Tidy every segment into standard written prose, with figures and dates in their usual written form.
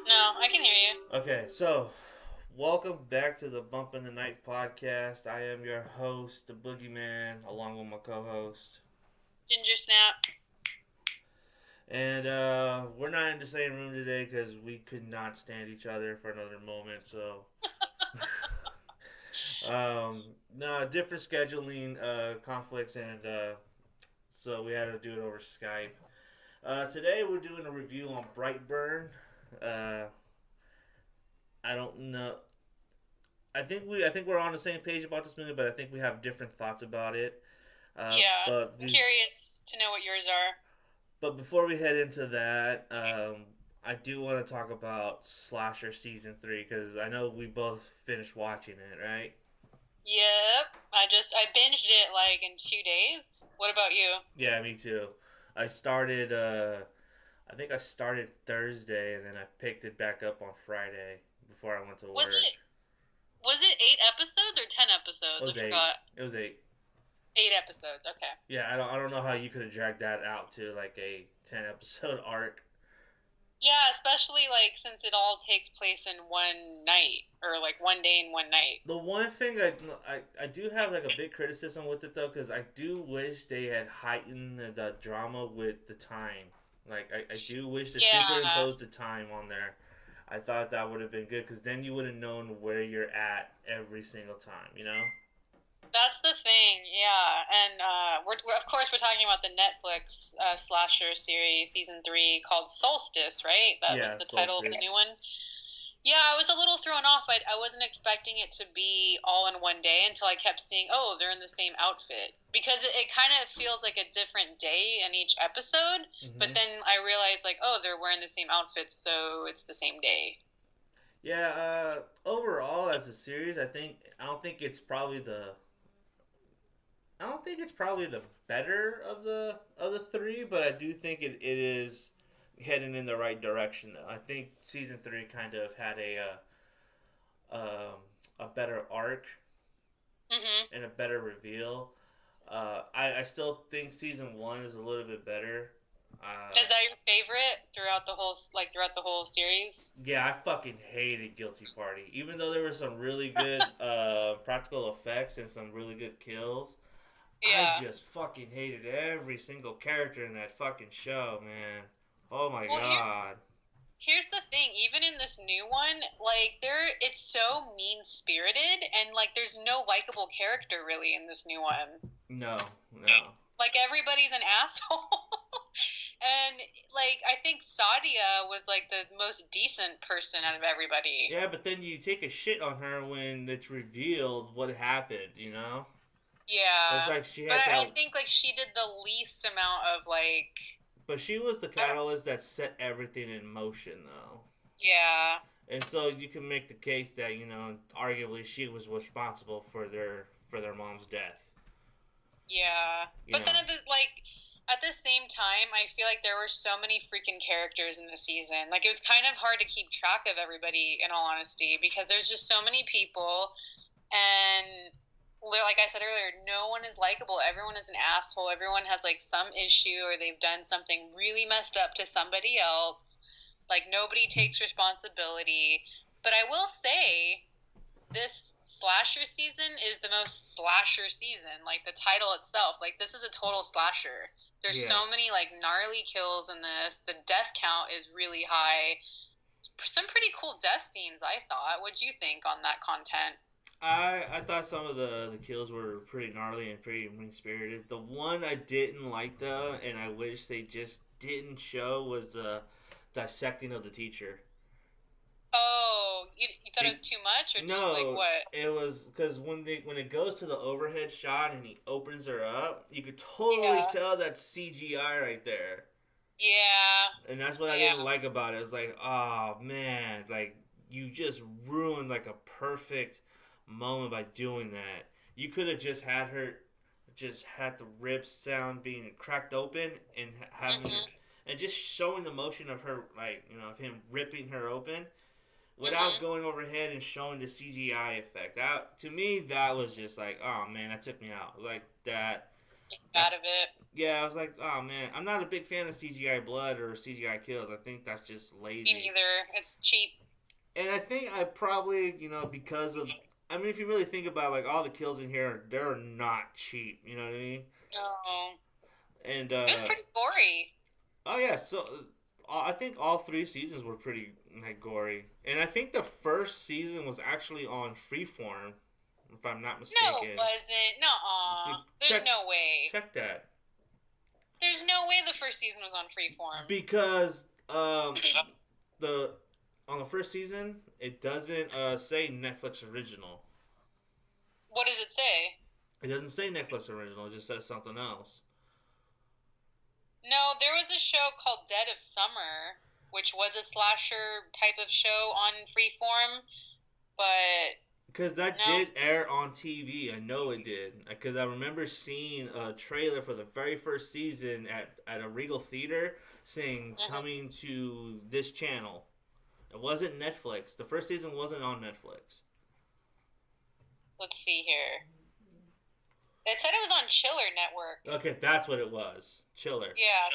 No, I can hear you. Okay, so welcome back to the Bump in the Night podcast. I am your host, the Boogeyman, along with my co-host, Ginger snap. and we're not in the same room today because we could not stand each other for another moment. So, no, different scheduling conflicts, and so we had to do it over Skype. Today we're doing a review on Brightburn. Uh, I don't know. I think we're on the same page about this movie, but I think we have different thoughts about it. Uh, Yeah, but I'm we, curious to know what yours are. but before we head into that, I do want to talk about Slasher season 3 because I know we both finished watching it, right? Yep, I binged it like in 2 days. What about you? Yeah, me too. I started. I think I started Thursday, and then I picked it back up on Friday before I went to Was work. it was it 8 episodes or 10 episodes? It I was eight. forgot. It was eight. 8 episodes. Okay. Yeah, I don't know how you could have dragged that out to like a 10 episode arc. Yeah, especially like since it all takes place in one night or like one day and one night. The one thing I do have like a big criticism with it though, because I do wish they had heightened the drama with the time. Like I do wish to Yeah, superimpose the time on there. I thought that would have been good because then you would have known where you're at every single time. You know? that's the thing. Yeah, and we're of course we're talking about the Netflix slasher series season 3 called Solstice, right? That was Yeah, the title of the Solstice. new one. Yeah, I was a little thrown off. I wasn't expecting it to be all in one day until I kept seeing, oh, they're in the same outfit. Because it kind of feels like a different day in each episode, but Hmm. then I realized, like, oh, they're wearing the same outfits, so it's the same day. Yeah. Overall, as a series, I don't think it's probably the I don't think it's probably the better of the three, but I do think it is heading in the right direction. I think season 3 kind of had a better arc Mm-hmm. and a better reveal. I still think season 1 is a little bit better. Uh, Is that your favorite throughout the whole series? yeah, I fucking hated Guilty Party, even though there were some really good practical effects and some really good kills. I Yeah. just fucking hated every single character in that fucking show, man. Oh my Well, god. here's the thing, even in this new one, like it's so mean spirited and like there's no likable character really in this new one. No, no. Like everybody's an asshole. And like I think Sadia was like the most decent person out of everybody. Yeah, but then you take a shit on her when it's revealed what happened, you know? It's Yeah. like she But had I that. think like she did the least amount of like But she was the I don't, catalyst that set everything in motion, though. yeah. And so you can make the case that, arguably she was responsible for their mom's death. Yeah. You But know? then at the same time, I feel like there were so many freaking characters in the season. Like it was kind of hard to keep track of everybody in all honesty because there's just so many people and like I said earlier, no one is likable. Everyone is an asshole. Everyone has like some issue or they've done something really messed up to somebody else. Like nobody takes responsibility. But I will say this slasher season is the most slasher season. Like the title itself, like this is a total slasher. There's Yeah. so many like gnarly kills in this. The death count is really high. Some pretty cool death scenes, I thought. What'd you think on that content? I thought some of the kills were pretty gnarly and pretty mean spirited. The one I didn't like though, and I wish they just didn't show, was the dissecting of the teacher. Oh, you thought it They was too much, or like no, what? it was because when it goes to the overhead shot and he opens her up, you could totally Yeah, tell that's CGI right there, yeah, and that's what I yeah. didn't like about it. It's like, oh man, like you just ruined like a perfect moment by doing that. You could have just had the ribs sound being cracked open and having Mhm, and just showing the motion of her, like, of him ripping her open without mhm. going overhead and showing the CGI effect. That, to me, that was just like, oh man, that took me out. Like that Out of it. Yeah, I was like, oh man, I'm not a big fan of CGI blood or CGI kills. I think that's just Me lazy. neither. It's cheap. And I think I probably, because of, I mean, if you really think about like all the kills in here, they're not cheap. You know what I mean? No. And It was pretty gory. oh yeah, so I think all 3 seasons were pretty like gory, and I think the first season was actually on Freeform, if I'm not No, mistaken. it wasn't. Nuh-uh. There's Check no way. check that There's no way the first season was on Freeform. because the on the first season it doesn't say Netflix original. What does it say? It doesn't say Netflix original. It just says something else. No, there was a show called Dead of Summer, which was a slasher type of show on Freeform, but Because that no. did air on TV. I know it did. Because I remember seeing a trailer for the very first season at a Regal Theater saying coming to this channel. It wasn't Netflix. The first season wasn't on Netflix. Let's see here. It said it was on Chiller Network. Okay, that's what it was. Chiller. Yeah.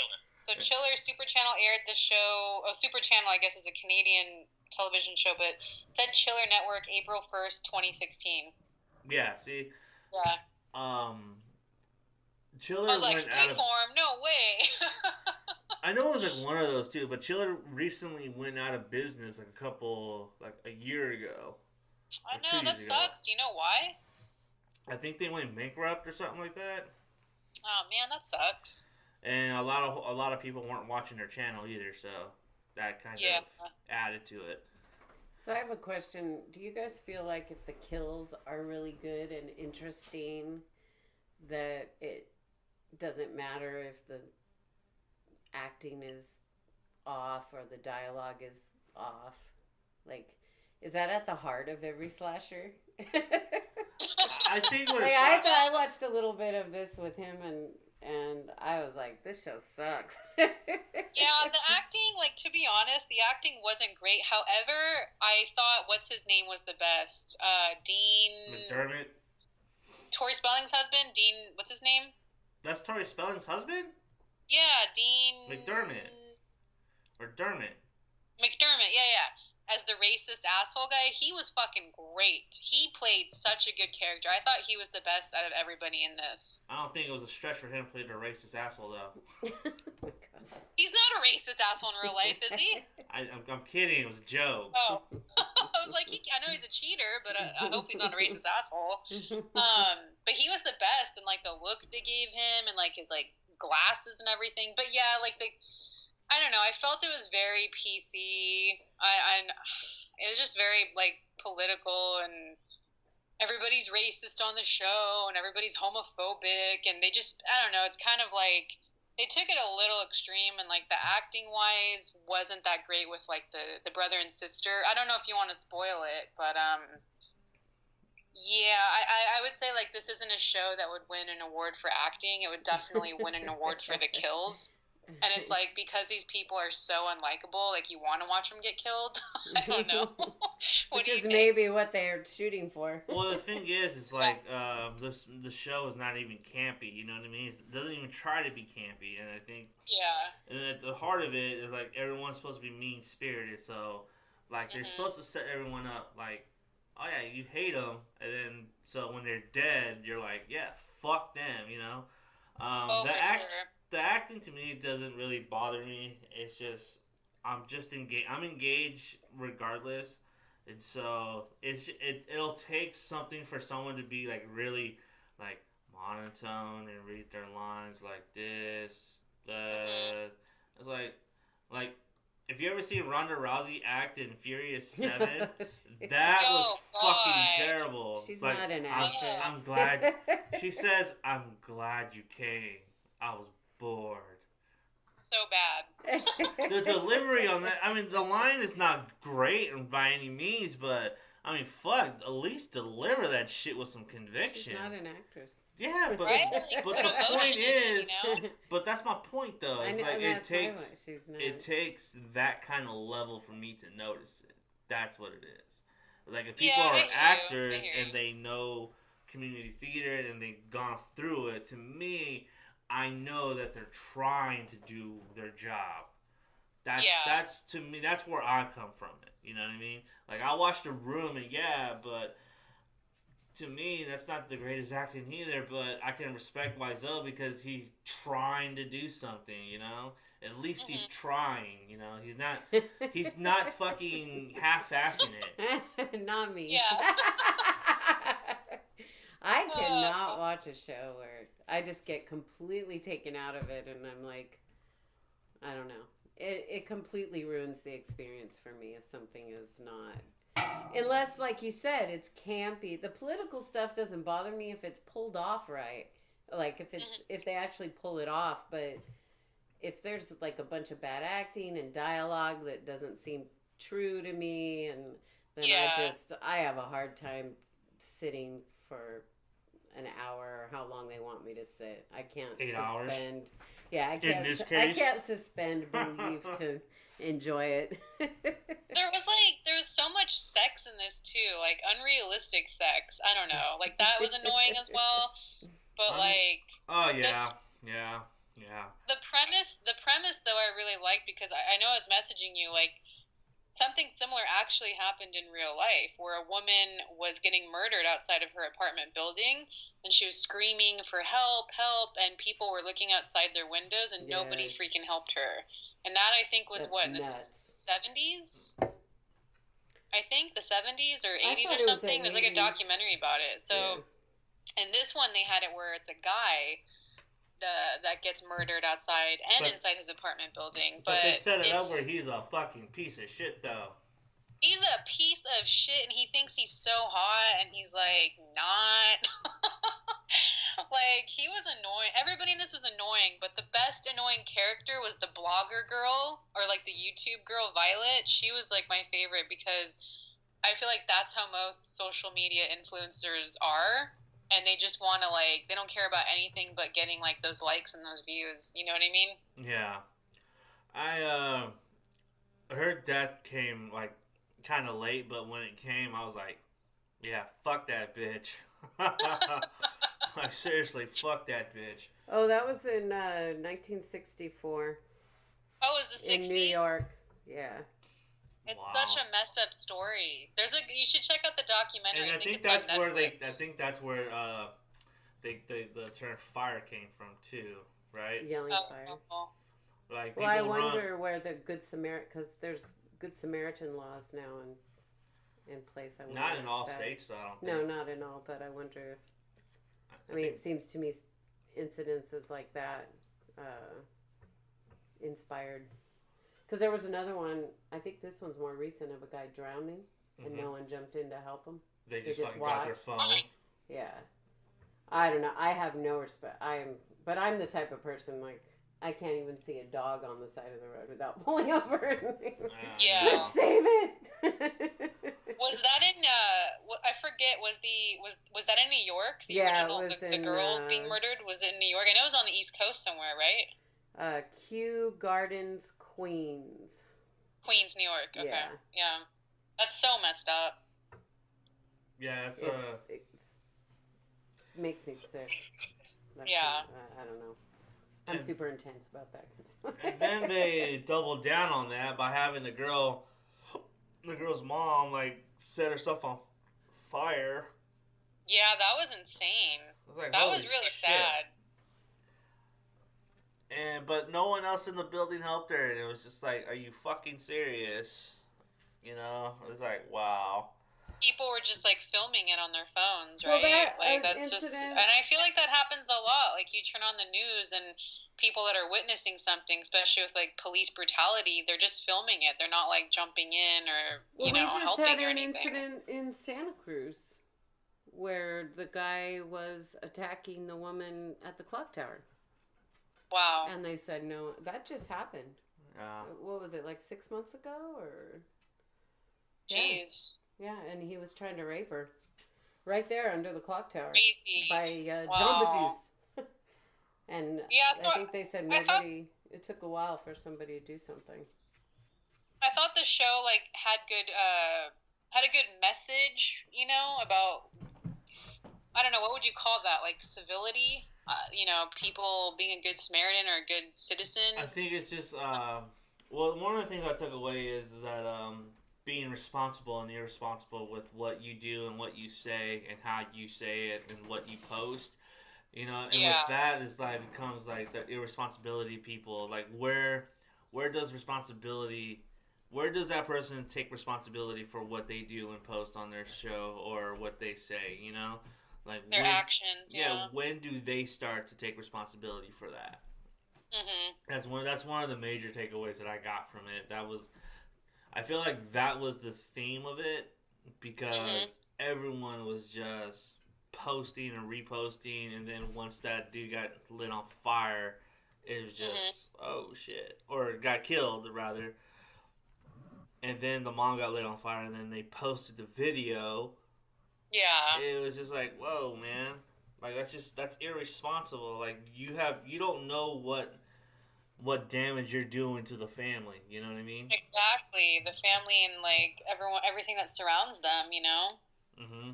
So Chiller Super Channel aired the show. Oh, Super Channel, I guess, is a Canadian television show, but it said Chiller Network, April 1st, 2016. Yeah, see? Yeah. Chiller I was like, went out of... Freeform? No way. I know it was like one of those too, but Chiller recently went out of business like a year ago. I know, that sucks. Do you know why? I think they went bankrupt or something like that. Oh man, that sucks. And a lot of people weren't watching their channel either, so that kind of added to it. So I have a question. Do you guys feel like if the kills are really good and interesting, that it doesn't matter if the acting is off or the dialogue is off? Like, is that at the heart of every slasher? I think I watched a little bit of this with him and I was like, this show sucks. Yeah, the acting, like, to be honest, the acting wasn't great. However, I thought what's his name was the best. Dean McDermott. Tori Spelling's husband. Dean, what's his name? That's Tori Spelling's husband? Yeah, Dean McDermott. Or Dermot. McDermott, yeah. As the racist asshole guy, he was fucking great. He played such a good character. I thought he was the best out of everybody in this. I don't think it was a stretch for him to play the racist asshole, though. He's not a racist asshole in real life, is he? I'm kidding. It was a joke. Oh. I was like, I know he's a cheater, but I hope he's not a racist asshole. But he was the best, and, like, the look they gave him, and, like, his, like, glasses and everything. But, yeah, like, I don't know. I felt it was very PC. It was just very, like, political, and everybody's racist on the show, and everybody's homophobic, and they just, I don't know. It's kind of like they took it a little extreme, and, like, the acting wise wasn't that great with, like, the brother and sister. I don't know if you want to spoil it, but yeah, I would say, like, this isn't a show that would win an award for acting. It would definitely win an award for the kills. And it's like, because these people are so unlikable, like, you want to watch them get killed. I don't know. Which is maybe what they're shooting for. Well, the thing is like, the show is not even campy, you know what I mean? It doesn't even try to be campy, and I think... Yeah. And at the heart of it is, like, everyone's supposed to be mean-spirited, so, like, they're supposed to set everyone up, like, oh yeah, you hate them, and then, so when they're dead, you're like, yeah, fuck them, you know? The acting to me doesn't really bother me. It's just I'm engaged. I'm engaged regardless, and so it'll take something for someone to be like really like monotone and read their lines like this. It's like if you ever see Ronda Rousey act in Furious 7, that was fucking terrible. She's like, not an actress. I'm glad. She says, "I'm glad you came. I was bored." So bad. The delivery on that, I mean, the line is not great by any means, but I mean, fuck, at least deliver that shit with some conviction. She's not an actress. Yeah, but right? but the point is, but that's my point though. It's like it takes that kind of level for me to notice it. That's what it is. Like if people are actors and they know community theater and they've gone through it, to me, I know that they're trying to do their job. That's to me, that's where I come from it. You know what I mean? Like, I watched The Room, and but to me, that's not the greatest acting either, but I can respect Wiseau because he's trying to do something, you know? At least he's trying, you know? He's not fucking half-assing it. Not me. Yeah. I cannot watch a show where I just get completely taken out of it and I'm like, I don't know. It completely ruins the experience for me if something is not. Unless, like you said, it's campy. The political stuff doesn't bother me if it's pulled off right. Like if they actually pull it off, but if there's like a bunch of bad acting and dialogue that doesn't seem true to me, and then I have a hard time sitting for an hour or how long they want me to sit. I can't 8 hours. Yeah, I can't. In this case, I can't suspend belief to enjoy it. There was so much sex in this too, like unrealistic sex. I don't know, like that was annoying as well. But The premise though I really liked because I know I was messaging you like something similar actually happened in real life where a woman was getting murdered outside of her apartment building and she was screaming for help, and people were looking outside their windows and nobody freaking helped her. And that I think was in the 70s? I think the 70s or 80s or something. There's like a documentary about it. So in this one they had it where it's a guy that gets murdered outside and inside his apartment building. But they set it up where he's a fucking piece of shit, though. He's a piece of shit, and he thinks he's so hot, and he's, like, not. Like, he was annoying. Everybody in this was annoying, but the best annoying character was the blogger girl, or, like, the YouTube girl, Violet. She was, like, my favorite because I feel like that's how most social media influencers are. And they just want to, like, they don't care about anything but getting, like, those likes and those views. You know what I mean? Yeah. I heard death came, like, kind of late, but when it came, I was like, yeah, fuck that bitch. Like, seriously, fuck that bitch. Oh, that was in 1964. Oh, it was the 60s? In New York, yeah. It's such a messed up story. You should check out the documentary. And I think that's where the term fire came from too, right? Yelling fire. Like, well, I wonder where the Good Samaritan, because there's Good Samaritan laws now in place. I wonder not in all states, though. I don't think. No, not in all. But I wonder if it seems to me incidences like that inspired. Because there was another one, I think this one's more recent, of a guy drowning, and no one jumped in to help him. They just fucking got their phone. Yeah. I don't know. I have no respect. But I'm the type of person, like, I can't even see a dog on the side of the road without pulling over. Yeah. Let's save it. Was that in, I forget, was that in New York? The original, it was the girl being murdered? Was it in New York? I know it was on the East Coast somewhere, right? Kew Gardens, Queens, New York. Okay. Yeah. That's so messed up. Yeah, it makes me sick. Yeah. I don't know. I'm super intense about that. And then they doubled down on that by having the girl's mom, like, set herself on fire. Yeah, that was insane. That was really sad. But no one else in the building helped her, and it was just like, are you fucking serious? You know, it was like, wow. People were just like filming it on their phones, right? Well, that's just, and I feel like that happens a lot. Like, you turn on the news and people that are witnessing something, especially with like police brutality, they're just filming it. They're not like jumping in or helping or anything. We just had an incident in Santa Cruz where the guy was attacking the woman at the clock tower. Wow. And they said, no, that just happened. What was it, like 6 months ago? Or Jeez. Yeah, and he was trying to rape her. Right there under the clock tower. Crazy. By Jamba Juice. And I think they said it took a while for somebody to do something. I thought the show, like, had a good message, about, I don't know, what would you call that? Like, civility? people being a good Samaritan or a good citizen. I think it's just well, one of the things I took away is that being responsible and irresponsible with what you do and what you say and how you say it and what you post. And with that is like becomes like the irresponsibility people. Like where does responsibility where does that person take responsibility for what they do and post on their show or what they say, Like their actions, when do they start to take responsibility for that? Mm-hmm. That's one of the major takeaways that I got from it. I feel like that was the theme of it because everyone was just posting and reposting, and then once that dude got lit on fire, it was just oh shit, or got killed rather. And then the mom got lit on fire, and then they posted the video. Yeah, it was just like, whoa, man, like that's irresponsible. Like you don't know what damage you're doing to the family. You know what I mean? Exactly, the family and like everything that surrounds them. Mm-hmm.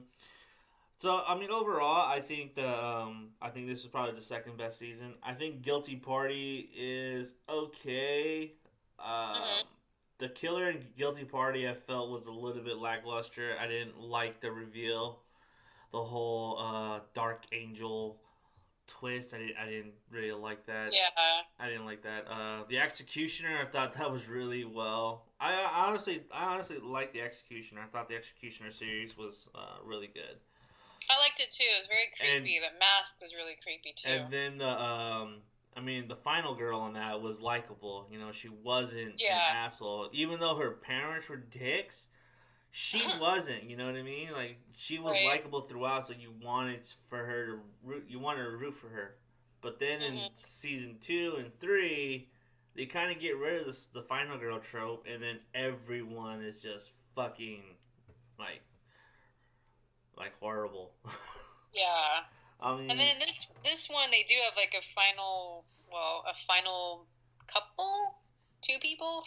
So I mean, overall, I think I think this is probably the second best season. I think Guilty Party is okay. The killer in Guilty Party I felt was a little bit lackluster. I didn't like the reveal, the whole Dark Angel twist. I didn't really like that. Yeah. I didn't like that. The Executioner, I thought that was really well. I honestly liked the Executioner. I thought the Executioner series was really good. I liked it too. It was very creepy. The mask was really creepy too. And then the final girl on that was likable. She wasn't an asshole. Even though her parents were dicks, she wasn't. You know what I mean? Like she was likable throughout, so you wanted to root for her. But then in season 2 and 3, they kind of get rid of the final girl trope, and then everyone is just fucking like horrible. Yeah. I mean, and then in this one, they do have like a final couple,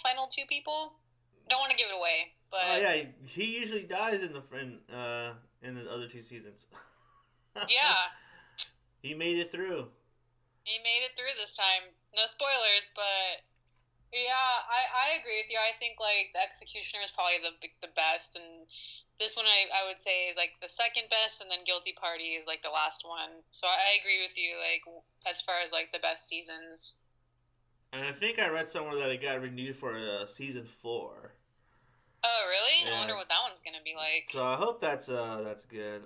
final two people. Don't want to give it away, but yeah, he usually dies in the other 2 seasons. Yeah, he made it through. He made it through this time. No spoilers, but yeah, I agree with you. I think like the Executioner is probably the best, and this one I would say is like the second best, and then Guilty Party is like the last one. So I agree with you, like as far as like the best seasons. And I think I read somewhere that it got renewed for season 4. Oh really? Yeah. I wonder what that one's gonna be like. So I hope that's good.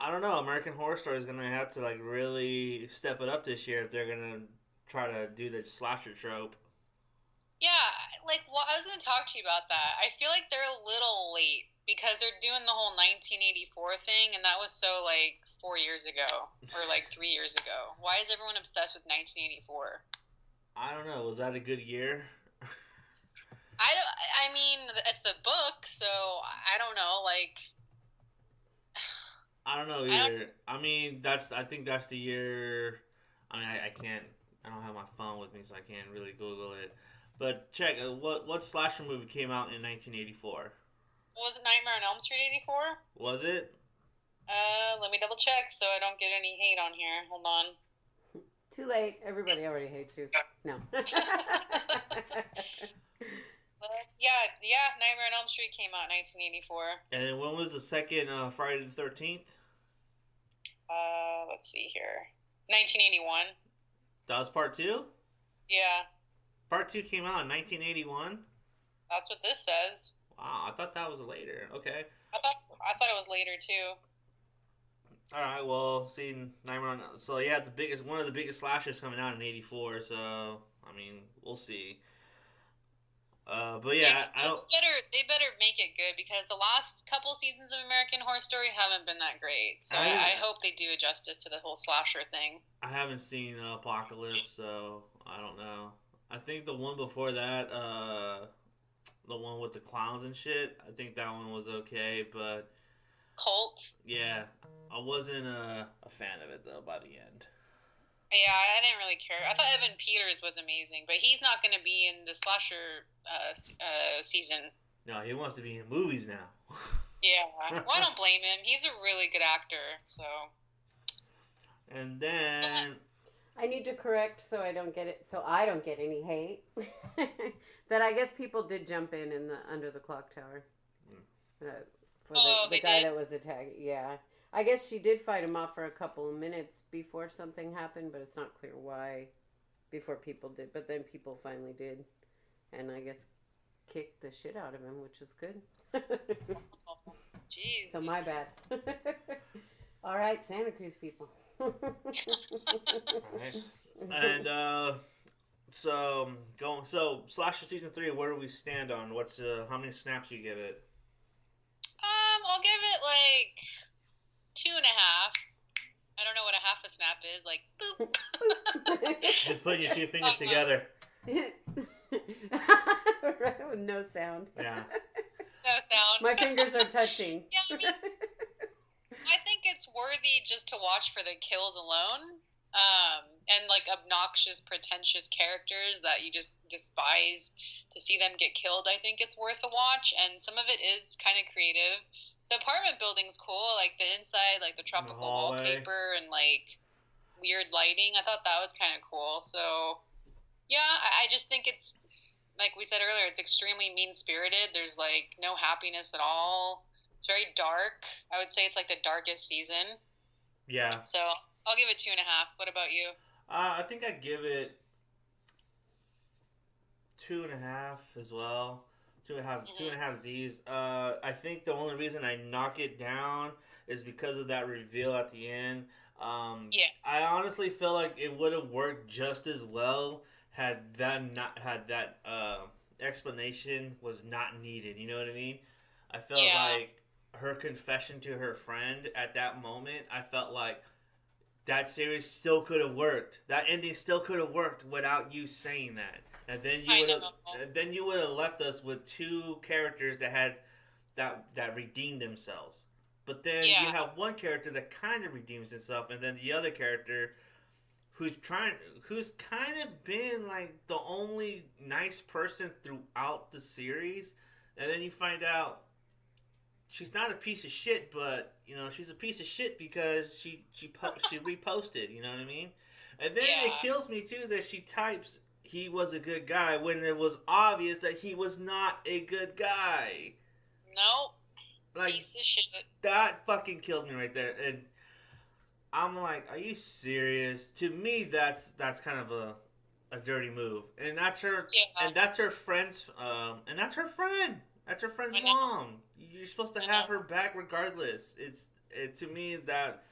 I don't know. American Horror Story is gonna have to like really step it up this year if they're gonna try to do the slasher trope. Yeah, I was going to talk to you about that. I feel like they're a little late because they're doing the whole 1984 thing, and that was so, 4 years ago or, 3 years ago. Why is everyone obsessed with 1984? I don't know. Was that a good year? I mean, it's the book, so I don't know, I don't know either. I think that's the year. I mean, I can't. I don't have my phone with me, so I can't really Google it. But check what slasher movie came out in 1984? Was it Nightmare on Elm Street 84? Was it? Let me double check so I don't get any hate on here. Hold on. Too late. Everybody already hates you. No. Yeah. Nightmare on Elm Street came out in 1984. And when was the second Friday the 13th? Let's see here. 1981. That was part 2? Yeah. Part 2 came out in 1981? That's what this says. Wow, I thought that was later. Okay. I thought it was later too. All right, well, seeing Nightmare on... So, yeah, one of the biggest slashers coming out in 84, so, I mean, we'll see. But, yeah, they better make it good because the last couple seasons of American Horror Story haven't been that great. So I hope they do justice to the whole slasher thing. I haven't seen Apocalypse, so I don't know. I think the one before that, the one with the clowns and shit, I think that one was okay, but... Cult? Yeah, I wasn't a fan of it, though, by the end. Yeah, I didn't really care. I thought Evan Peters was amazing, but he's not going to be in the slasher season. No, he wants to be in movies now. Yeah, well, I don't blame him. He's a really good actor, so... And then I need to correct so I don't get it. So I don't get any hate. That I guess people did jump in the under the clock tower. For the guy that was attacked. Yeah, I guess she did fight him off for a couple of minutes before something happened, but it's not clear why. Before people did, but then people finally did, and I guess kicked the shit out of him, which is good. Jeez. So my bad. All right, Santa Cruz people. All right. And so Slasher season 3. Where do we stand on? What's how many snaps you give it? I'll give it like 2.5. I don't know what a half a snap is. Like, boop. Just putting your 2 fingers together. Right, with no sound. Yeah. No sound. My fingers are touching. Yeah, I mean, I think it's worthy just to watch for the kills alone. And like obnoxious, pretentious characters that you just despise, to see them get killed, I think it's worth a watch. And some of it is kind of creative. The apartment building's cool, like the inside, like the tropical wallpaper and like weird lighting. I thought that was kind of cool. So yeah, I just think it's, like we said earlier, it's extremely mean-spirited. There's like no happiness at all. It's very dark. I would say it's like the darkest season. Yeah. So I'll give it 2.5. What about you? I think I'd give it 2.5 as well. 2.5 Z's. I think the only reason I knock it down is because of that reveal at the end. Yeah. I honestly feel like it would have worked just as well had that explanation was not needed. You know what I mean? I felt like her confession to her friend at that moment, I felt like that series still could have worked. That ending still could have worked without you saying that. And then you would have left us with 2 characters that had that redeemed themselves. But then you have one character that kind of redeems himself, and then the other character who's kind of been like the only nice person throughout the series, and then you find out she's not a piece of shit, but you know she's a piece of shit because she reposted. You know what I mean? And then it kills me too that she types he was a good guy when it was obvious that he was not a good guy. Nope. Like, piece of shit. That fucking killed me right there. And I'm like, are you serious? To me, that's kind of a dirty move. And that's her. Yeah. And that's her friend's. And that's her friend. That's her friend's mom. You're supposed to have her back regardless. To me that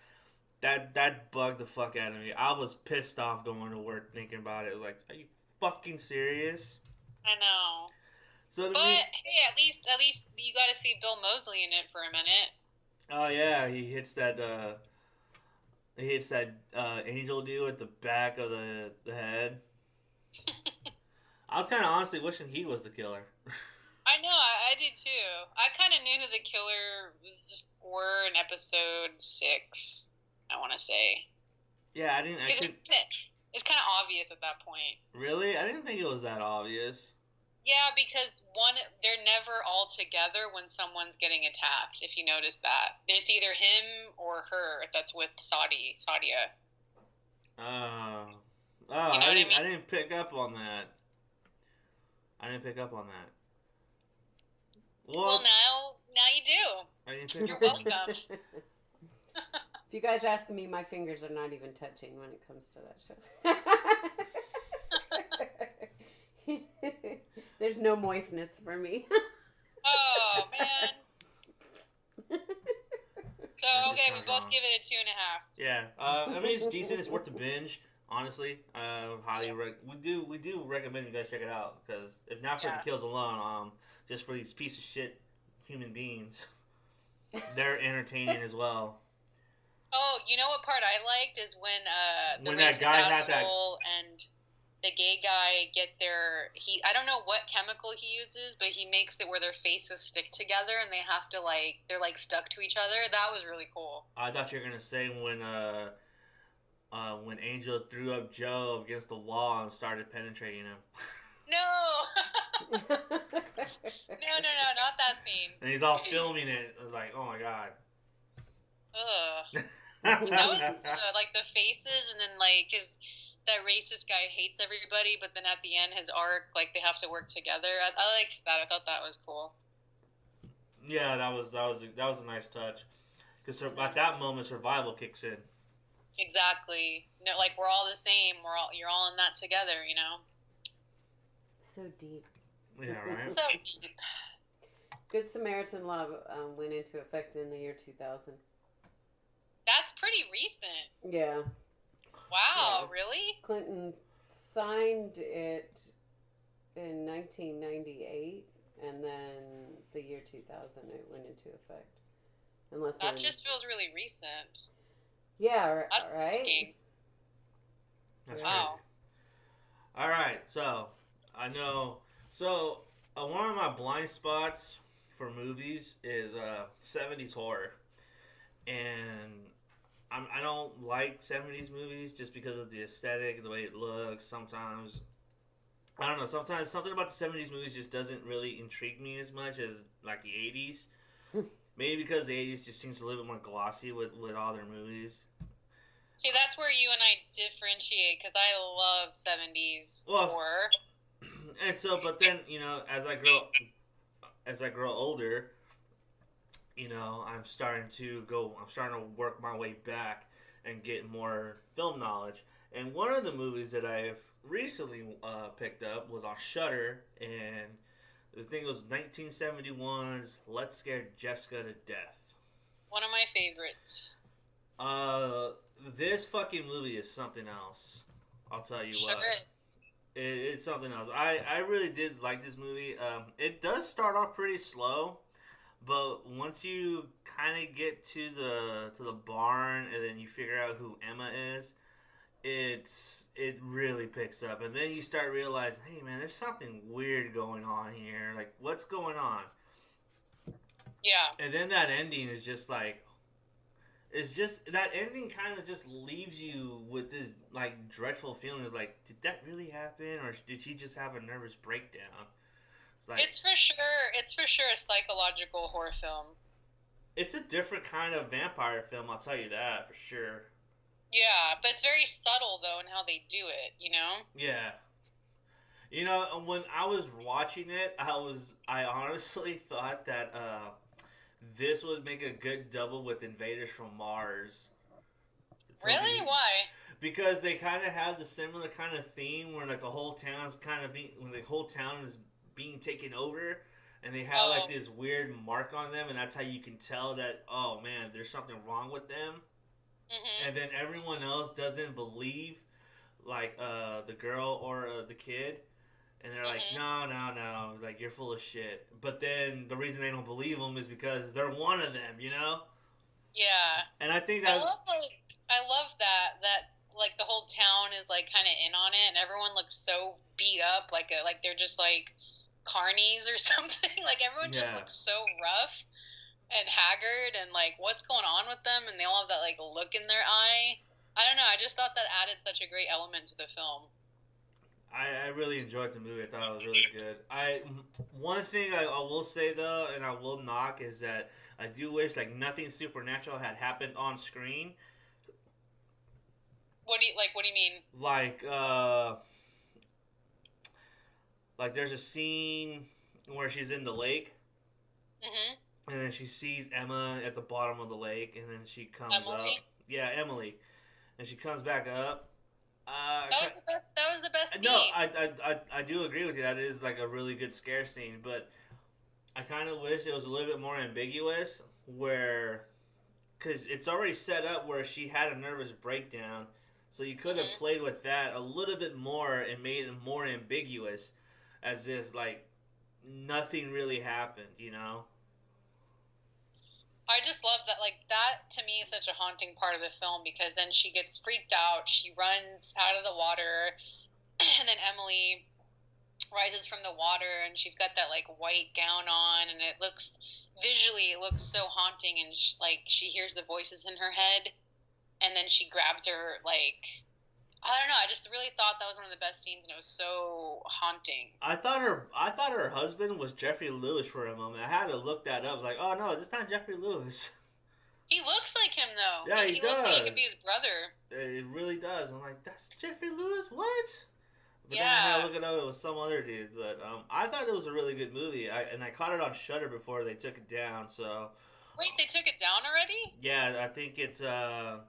bugged the fuck out of me. I was pissed off going to work thinking about it. Like, are you fucking serious? I know. So but hey, at least you got to see Bill Moseley in it for a minute. Oh yeah, he hits that angel dude at the back of the head. I was kind of honestly wishing he was the killer. I know, I did too. I kind of knew who the killers were in episode 6. I want to say. Yeah, I didn't. It's kind of obvious at that point. Really? I didn't think it was that obvious. Yeah, because they're never all together when someone's getting attacked. If you notice that, it's either him or her that's with Sadia. Oh, you know I didn't pick up on that. Well, now you do. You're welcome. If you guys ask me, my fingers are not even touching when it comes to that show. There's no moistness for me. Oh, man. So, okay, we both give it a 2.5. Yeah. I mean, it's decent. It's worth the binge, honestly. We do recommend you guys check it out, because if not for the kills alone, just for these piece of shit human beings, they're entertaining as well. Oh, you know what part I liked is when the that guy had that and the gay guy get I don't know what chemical he uses, but he makes it where their faces stick together and they have to they're stuck to each other. That was really cool. I thought you were gonna say when Angel threw up Joe against the wall and started penetrating him. No. No, not that scene. And he's all filming it. I was like, oh my god. Ugh. That was like the faces, and then like that racist guy hates everybody, but then at the end, his arc, like they have to work together. I liked that. I thought that was cool. Yeah, that was a nice touch. Because at that moment, survival kicks in. Exactly. No, like we're all the same. You're all in that together. You know. So deep. Yeah, right. So deep. Good Samaritan law went into effect in the year 2000. That's pretty recent. Yeah. Wow, Yeah. really? Clinton signed it in 1998, and then the year 2000 it went into effect. That just feels really recent. Yeah, That's right? thinking. That's Wow. crazy. All right, so I know. So one of my blind spots for movies is 70s horror, and I don't like 70s movies just because of the aesthetic, the way it looks. Sometimes I don't know. Sometimes something about the 70s movies just doesn't really intrigue me as much as like the 80s. Maybe because the 80s just seems a little bit more glossy with all their movies. See, that's where you and I differentiate, because I love 70s horror. And so, but then, you know, as I grow older, you know, I'm starting to work my way back and get more film knowledge. And one of the movies that I've recently picked up was on Shudder, and I think it was 1971's Let's Scare Jessica to Death. One of my favorites. This fucking movie is something else. I'll tell you what. It's something else. I really did like this movie. It does start off pretty slow, but once you kind of get to the barn and then you figure out who Emma is, it really picks up. And then you start realizing, hey man, there's something weird going on here. Like, what's going on? Yeah. And then that ending is just like, it's just, that ending kind of just leaves you with this like dreadful feeling. It's like, did that really happen, or did she just have a nervous breakdown? It's for sure a psychological horror film. It's a different kind of vampire film, I'll tell you that for sure. Yeah, but it's very subtle though in how they do it, you know? Yeah. You know, when I was watching it, I honestly thought that this would make a good double with Invaders from Mars. Really? Why? Because they kind of have the similar kind of theme where like the whole town's when the whole town is being taken over, and they have like this weird mark on them, and that's how you can tell that, oh man, there's something wrong with them. Mm-hmm. And then everyone else doesn't believe like the girl or the kid. And they're like, no, like, you're full of shit. But then the reason they don't believe them is because they're one of them, you know? Yeah. And I think that I love that like the whole town is like kind of in on it, and everyone looks so beat up, like they're just like carnies or something. Like everyone just looks so rough and haggard, and like what's going on with them, and they all have that like look in their eye. I don't know. I just thought that added such a great element to the film. I really enjoyed the movie. I thought it was really good. One thing I will say though, and I will knock, is that I do wish like nothing supernatural had happened on screen. What do you mean? Like there's a scene where she's in the lake, and then she sees Emma at the bottom of the lake, and then she comes up. Yeah, Emily, and she comes back up. That was the best. That was the best scene. No, I do agree with you. That is like a really good scare scene, but I kind of wish it was a little bit more ambiguous, because it's already set up where she had a nervous breakdown, so you could have played with that a little bit more and made it more ambiguous, as if like nothing really happened, you know. I just love that, like, that to me is such a haunting part of the film, because then she gets freaked out, she runs out of the water, and then Emily rises from the water, and she's got that, like, white gown on, and it looks so haunting, and she hears the voices in her head, and then she grabs her, like, I don't know, I just really thought that was one of the best scenes, and it was so haunting. I thought her husband was Jeffrey Lewis for a moment. I had to look that up. I was like, oh no, it's not Jeffrey Lewis. He looks like him, though. Yeah, he looks like he does. could be his brother. It really does. I'm like, that's Jeffrey Lewis? What? But then I had Yeah. to look it up. It was some other dude. But I thought it was a really good movie. I caught it on Shudder before they took it down. So Wait, they took it down already? yeah, I think it's Why?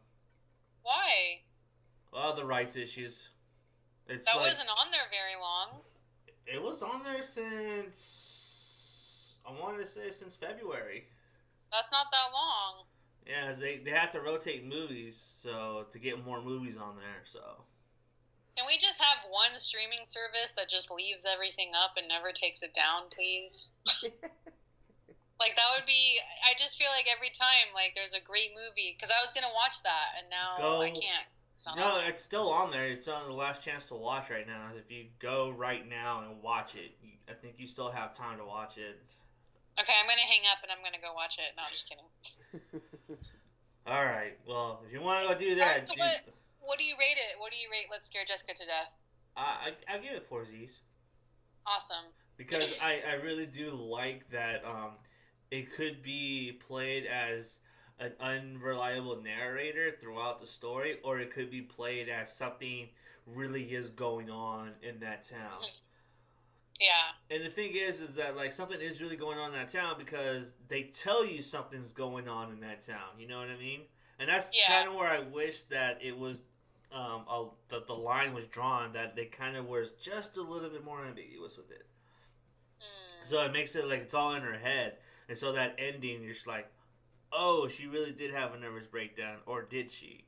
the rights issues. It's That like wasn't on there very long. it was on there since I wanted to say since February. That's not that long. Yeah, they have to rotate movies so to get more movies on there. So Can we just have one streaming service that just leaves everything up and never takes it down, please? Like, that would be... I just feel like every time, like, there's a great movie... Because I was going to watch that, and now I can't. No, it's still on there. It's on the last chance to watch right now. If you go right now and watch it, I think you still have time to watch it. Okay, I'm going to hang up and I'm going to go watch it. No, I'm just kidding. All right. Well, if you want to go do that... What do you rate it? What do you rate Let's Scare Jessica to Death? I give it 4 Z's. Awesome. Because I really do like that it could be played as an unreliable narrator throughout the story, or it could be played as something really is going on in that town. Yeah. And the thing is that like something is really going on in that town because they tell you something's going on in that town. You know what I mean? And that's kind of where I wish that it was, that the line was drawn, that they kind of were just a little bit more ambiguous with it. So it makes it like it's all in her head. And so that ending, you're just like, oh, she really did have a nervous breakdown, or did she?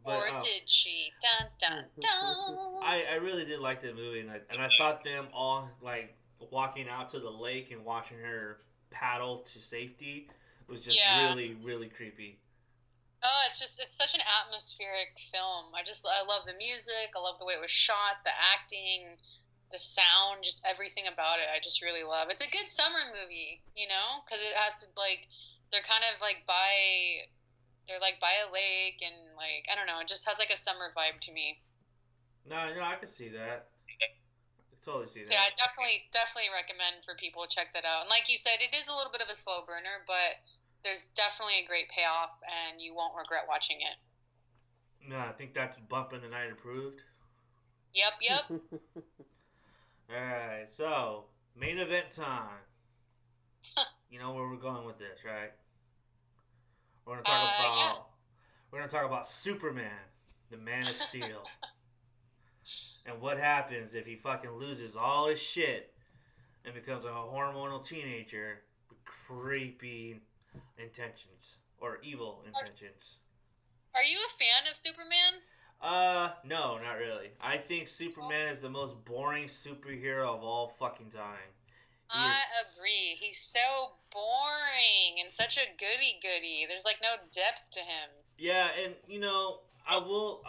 But, or did she? Dun, dun, dun. I really did like that movie, and I thought them all, like, walking out to the lake and watching her paddle to safety was just really, really creepy. Oh, it's such an atmospheric film. I love the music. I love the way it was shot, the acting, the sound, just everything about it. I just really love. It's a good summer movie, you know, because it has to, like, they're kind of like they're like by a lake, and like, I don't know, it just has like a summer vibe to me. No, I can see that. I totally see that. So yeah, I definitely recommend for people to check that out. And like you said, it is a little bit of a slow burner, but there's definitely a great payoff, and you won't regret watching it. No, I think that's Bump in the Night approved. Yep. Alright, so, main event time. You know where we're going with this, right? We're gonna talk about Superman, the Man of Steel. And what happens if he fucking loses all his shit and becomes a hormonal teenager with creepy intentions or evil intentions. Are you a fan of Superman? No, not really. I think Superman is the most boring superhero of all fucking time. I agree. He's so boring and such a goody-goody. There's like no depth to him. Yeah, and you know, I will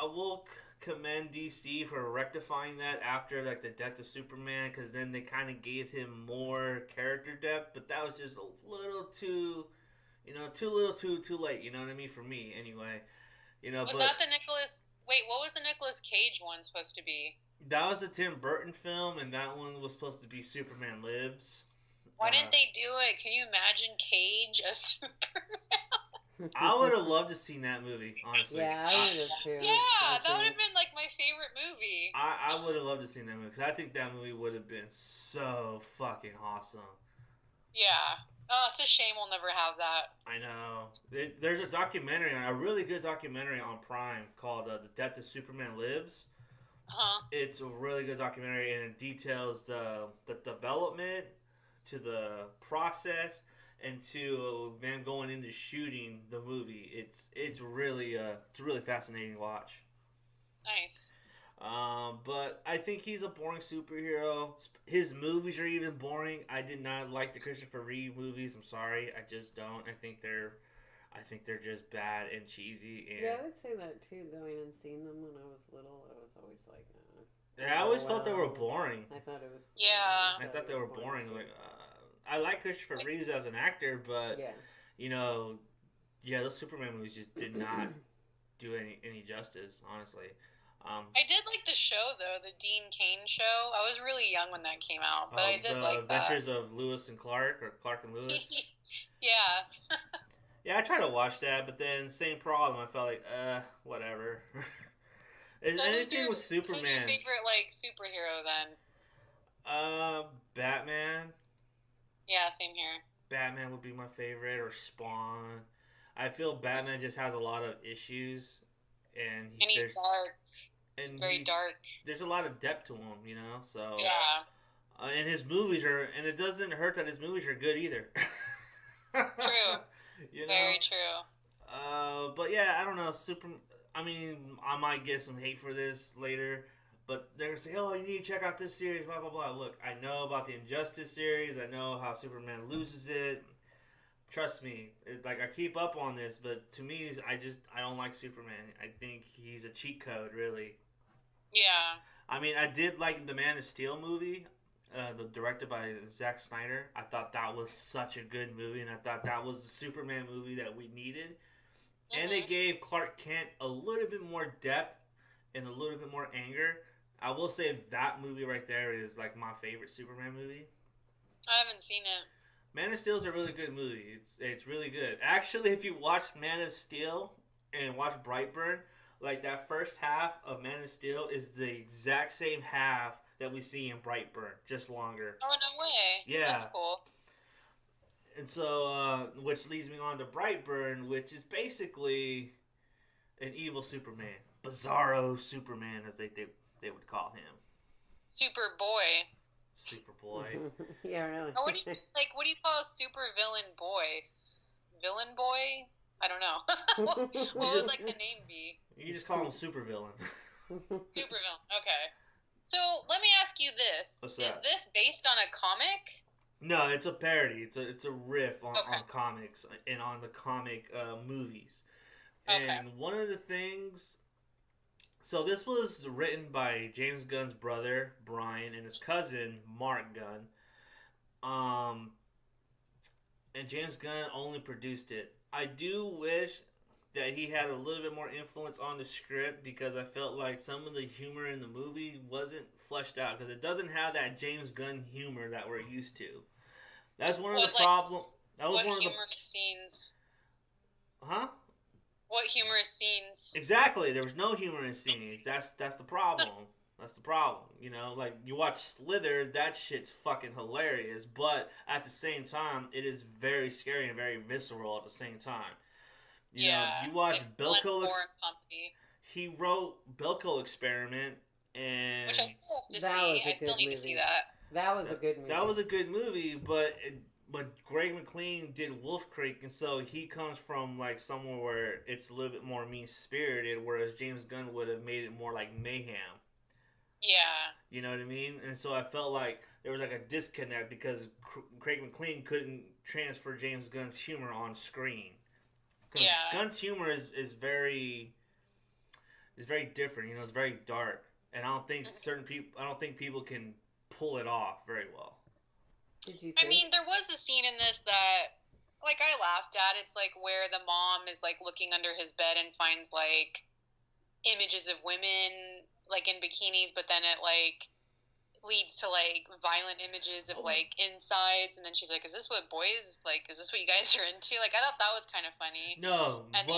commend DC for rectifying that after like the death of Superman, because then they kind of gave him more character depth, but that was just a little too, too late. You know what I mean? For me, anyway. Was that the Nicolas? Wait, what was the Nicolas Cage one supposed to be? That was the Tim Burton film, and that one was supposed to be Superman Lives. Why didn't they do it? Can you imagine Cage as Superman? I would have loved to seen that movie, honestly. Yeah, I would have too. Yeah, that would have been like my favorite movie. I would have loved to seen that movie, because I think that movie would have been so fucking awesome. Yeah. Oh, it's a shame we'll never have that. I know. There's a documentary, a really good documentary on Prime called The Death of Superman Lives. Uh-huh. It's a really good documentary, and it details the development to the process and to them going into shooting the movie. It's really fascinating to watch. Nice. But I think he's a boring superhero. His movies are even boring. I did not like the Christopher Reeve movies. I'm sorry, I just don't. I think they're just bad and cheesy. And yeah, I would say that too. Going and seeing them when I was little, I was always like, yeah, I always felt they were boring. I thought it was. Yeah. I thought they were boring. Like, I like Christopher Reeves as an actor, but those Superman movies just did not do any justice, honestly. I did like the show though, the Dean Cain show. I was really young when that came out, but I did like that. The Adventures of Lewis and Clark, or Clark and Lewis. Yeah. Yeah, I tried to watch that, but then same problem. I felt like, whatever. So Anything with who's your Superman. favorite like superhero then? Batman. Yeah, same here. Batman would be my favorite, or Spawn. I feel Batman just has a lot of issues, and And he's dark, very he dark. there's a lot of depth to him, you know. So Yeah, and his movies are, and it doesn't hurt that his movies are good either. true. You know. Very true. But yeah, I don't know. I mean, I might get some hate for this later, but they're gonna say, "Oh, you need to check out this series." Blah blah blah. Look, I know about the Injustice series. I know how Superman loses it. Trust me, like I keep up on this, but to me, I don't like Superman. I think he's a cheat code, really. Yeah. I mean, I did like the Man of Steel movie, directed by Zack Snyder. I thought that was such a good movie, and I thought that was the Superman movie that we needed. And they gave Clark Kent a little bit more depth and a little bit more anger. I will say that movie right there is like my favorite Superman movie. I haven't seen it. Man of Steel is a really good movie. It's really good. Actually, if you watch Man of Steel and watch Brightburn, like that first half of Man of Steel is the exact same half that we see in Brightburn, just longer. Oh, no way. Yeah. That's cool. And so, which leads me on to Brightburn, which is basically an evil Superman, Bizarro Superman, as they would call him. Superboy. Superboy. Yeah, really. Or what do you call a super villain boy? Villain boy? I don't know. what would like the name be? You just call him Supervillain. Supervillain. Okay. So let me ask you this: What's Is that? this based on a comic? No, it's a parody. It's a riff on Okay. comics and on the comic movies. Okay. And one of the things. So this was written by James Gunn's brother Brian and his cousin Mark Gunn. And James Gunn only produced it. I do wish that he had a little bit more influence on the script, because I felt like some of the humor in the movie wasn't fleshed out, because it doesn't have that James Gunn humor that we're used to. That's one of the problems. That was what one of the humorous scenes? Huh? What humorous scenes? Exactly. There was no humorous scenes. That's the problem. That's the problem. You know, like you watch Slither, that shit's fucking hilarious, but at the same time, it is very scary and very visceral at the same time. You know, you watch like Belko. Company. He wrote Belko Experiment, and which I still have to see. I still need to see that. That was a good movie. That was a good movie, but Greg McLean did Wolf Creek, and so he comes from like somewhere where it's a little bit more mean spirited, whereas James Gunn would have made it more like mayhem. Yeah. You know what I mean? And so I felt like there was like a disconnect, because Craig McLean couldn't transfer James Gunn's humor on screen. Yeah. Gunn's humor is very different. You know, it's very dark, and I don't think people can pull it off very well. Did you think? I mean, there was a scene in this that, like, I laughed at. It's like where the mom is like looking under his bed and finds like images of women like in bikinis, but then it like leads to like violent images of like insides, and then she's like, is this what you guys are into? Like, I thought that was kind of funny. No, and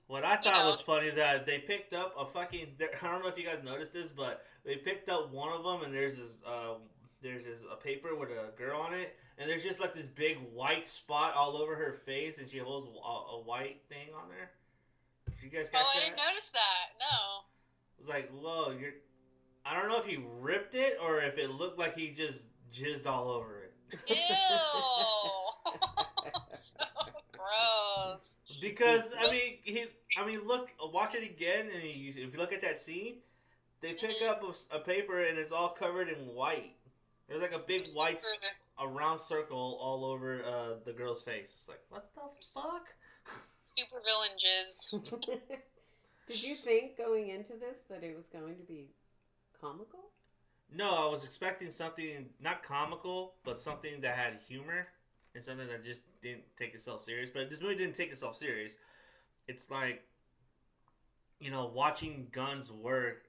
what I thought was funny, that they picked up a fucking, I don't know if you guys noticed this, but they picked up one of them, and there's this a paper with a girl on it, and there's just like this big white spot all over her face, and she holds a white thing on there. Did you guys catch that? I didn't notice that. No. It's like, whoa, I don't know if he ripped it or if it looked like he just jizzed all over it. Ew. So gross. Because watch it again, and if you look at that scene, they pick up a paper and it's all covered in white. There's like a big a round circle all over the girl's face. It's like, what the fuck? Super villain jizz. Did you think going into this that it was going to be comical? No, I was expecting something not comical, but something that had humor and something that just didn't take itself serious. But this movie didn't take itself serious. It's like, you know, watching Gunn's work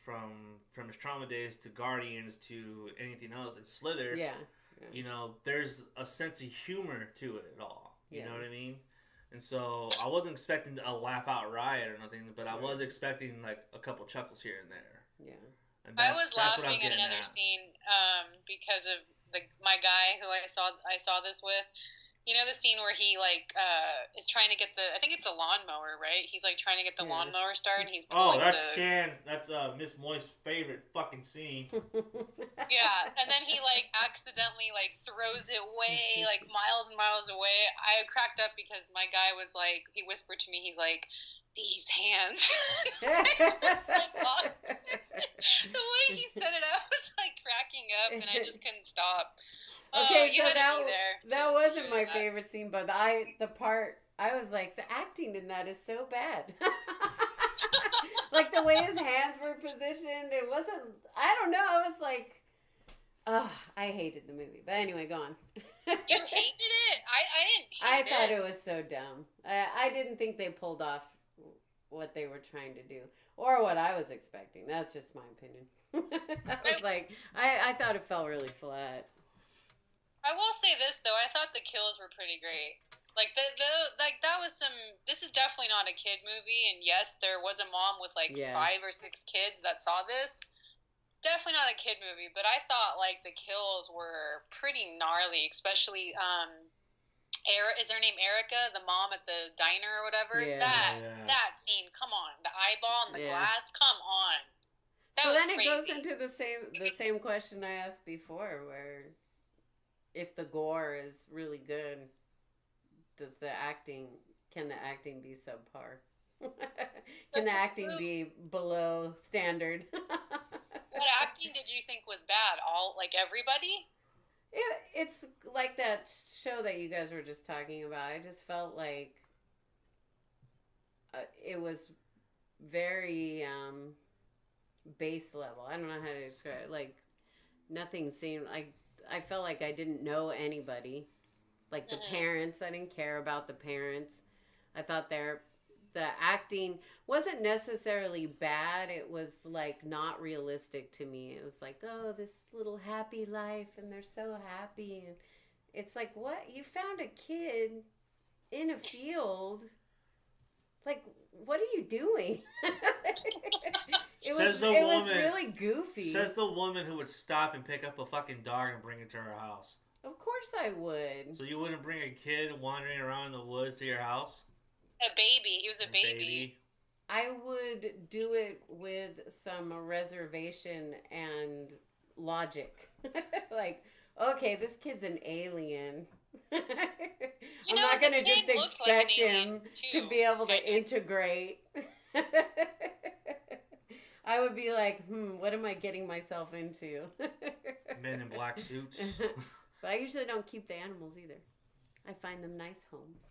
from his Trauma days to Guardians to anything else and Slither. Yeah. You know, there's a sense of humor to it all. You know what I mean? And so I wasn't expecting a laugh out riot or nothing, but I was expecting like a couple chuckles here and there. Yeah. And I was laughing at another scene because of my guy who I saw this with. You know the scene where he like is trying to get I think it's a lawnmower, right? He's like trying to get the lawnmower started. And he's pulling that's Miss Moist's favorite fucking scene. Yeah, and then he like accidentally like throws it way like miles and miles away. I cracked up because my guy was like, he whispered to me, he's like, these hands. The way he said it, I was like cracking up, and I just couldn't stop. Okay, so that wasn't my favorite scene, but the part I was like, the acting in that is so bad. Like the way his hands were positioned, it wasn't. I don't know. I was like, I hated the movie. But anyway, go on. You hated it? I didn't hate it. I thought it was so dumb. I didn't think they pulled off what they were trying to do or what I was expecting. That's just my opinion. I was like, I thought it fell really flat. I will say this though, I thought the kills were pretty great. Like that was some. This is definitely not a kid movie, and yes, there was a mom with like 5 or 6 kids that saw this. Definitely not a kid movie, but I thought like the kills were pretty gnarly, especially is her name Erica, the mom at the diner or whatever? Yeah. That scene, come on, the eyeball and the glass, come on. That was crazy. It goes into the same question I asked before, where if the gore is really good, can the acting be subpar? Can the acting be below standard? What acting did you think was bad? All like everybody? It's like that show that you guys were just talking about. I just felt like it was very base level. I don't know how to describe it. Like nothing seemed like. I felt like I didn't know anybody. Like the parents, I didn't care about the parents. I thought the acting wasn't necessarily bad. It was like not realistic to me. It was like, oh, this little happy life, and they're so happy. And it's like, what? You found a kid in a field. Like, what are you doing? It was really goofy. Says the woman who would stop and pick up a fucking dog and bring it to her house. Of course I would. So you wouldn't bring a kid wandering around in the woods to your house? A baby. He was a baby. I would do it with some reservation and logic. Like, okay, this kid's an alien. I'm not going to just expect him to be able to integrate. I would be like, what am I getting myself into? Men in black suits. But I usually don't keep the animals either. I find them nice homes.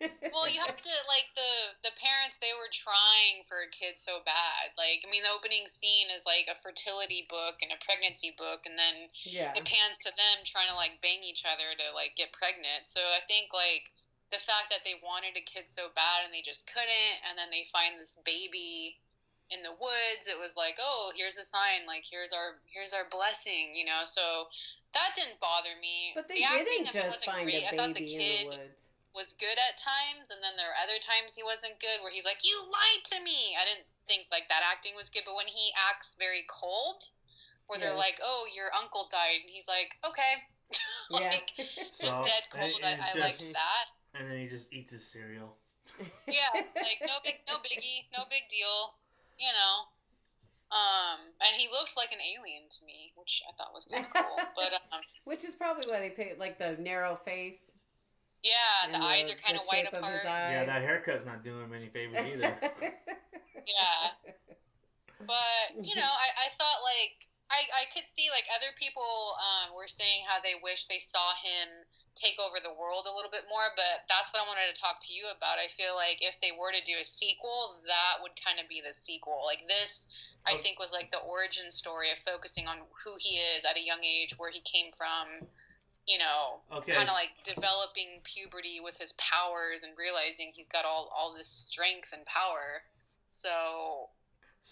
Well, you have to, like, the parents, they were trying for a kid so bad. Like, I mean, the opening scene is, like, a fertility book and a pregnancy book, and then it pans to them trying to, like, bang each other to, like, get pregnant. So I think, like, the fact that they wanted a kid so bad and they just couldn't, and then they find this baby in the woods, it was like, oh, here's a sign, like, here's our blessing, you know? So that didn't bother me. But they didn't just find a baby in the woods. Was good at times, and then there were other times he wasn't good, where he's like, you lied to me. I didn't think like that acting was good, but when he acts very cold, where they're like, oh, your uncle died, and he's like, okay. Like, just dead cold. I liked that. And then he just eats his cereal. Yeah, like no biggie, no big deal, you know. And he looked like an alien to me, which I thought was kind of cool. But which is probably why they picked like the narrow face. Yeah, the eyes are kind of wide apart. Yeah, that haircut's not doing him any favors either. Yeah. But, you know, I thought, like, I could see, like, other people were saying how they wish they saw him take over the world a little bit more, but that's what I wanted to talk to you about. I feel like if they were to do a sequel, that would kind of be the sequel. Like, this, I think, was, like, the origin story of focusing on who he is at a young age, where he came from, you know, kind of like developing puberty with his powers and realizing he's got all this strength and power. So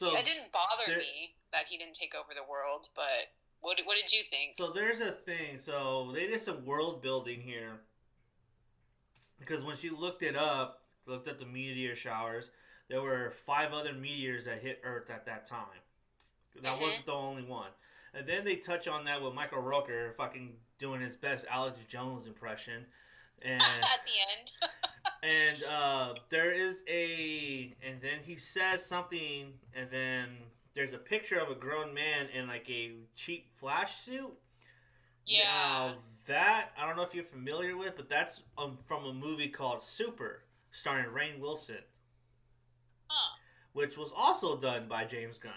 it didn't bother me that he didn't take over the world, but what did you think? So there's a thing. So they did some world building here. because when she looked it up, looked at the meteor showers, there were 5 other meteors that hit Earth at that time. That wasn't the only one. And then they touch on that with Michael Rooker fucking doing his best Alex Jones impression. And At the end. and there is and then he says something, and then there's a picture of a grown man in like a cheap Flash suit. Yeah. Now, that, I don't know if you're familiar with, but that's from a movie called Super, starring Rainn Wilson. Huh. Which was also done by James Gunn.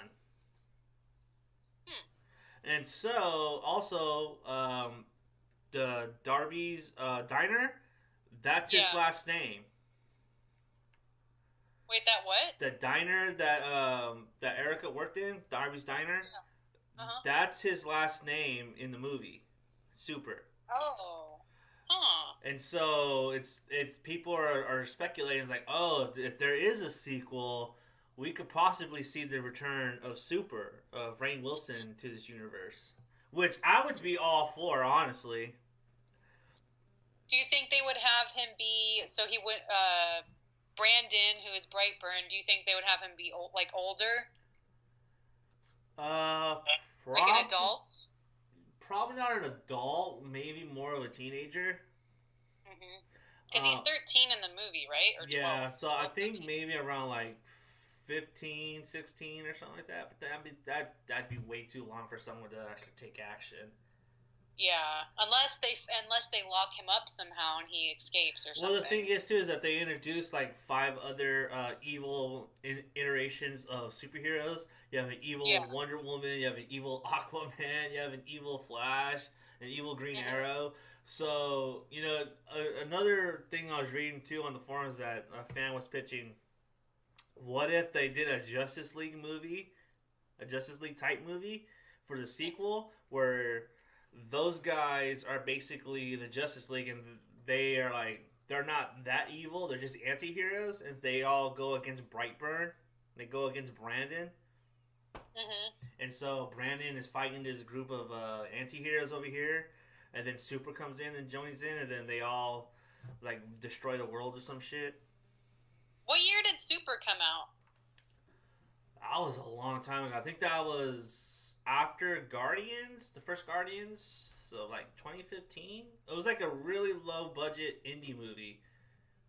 And so, also, the Darby's Diner, that's his last name. Wait, that what? The diner that Erica worked in, Darby's Diner, that's his last name in the movie, Super. Oh. Huh. And so it's people are speculating, it's like, oh, if there is a sequel, we could possibly see the return of Super, of Rainn Wilson to this universe, which I would be all for, honestly. Do you think they would have him be, so he would, Brandon, who is Brightburn, do you think they would have him be older? Like an adult? Probably not an adult, maybe more of a teenager. Because he's 13 in the movie, right? Or 12? Yeah, so I think maybe around like 15, 16 or something like that. But that'd be way too long for someone to actually take action. Yeah, unless they lock him up somehow and he escapes or something. Well, the thing is too is that they introduced like 5 other evil iterations of superheroes. You have an evil Wonder Woman, you have an evil Aquaman, you have an evil Flash, an evil Green Arrow. So, you know, another thing I was reading too on the forums that a fan was pitching, what if they did a Justice League movie, a Justice League type movie for the sequel where those guys are basically the Justice League, and they are like, they're not that evil, they're just anti-heroes, and they all go against Brightburn. They go against Brandon. And so Brandon is fighting this group of anti-heroes over here, and then Super comes in and joins in, and then they all like destroy the world or some shit. What year did Super come out? That was a long time ago. I think that was after Guardians, the first Guardians, so like 2015. It was like a really low budget indie movie.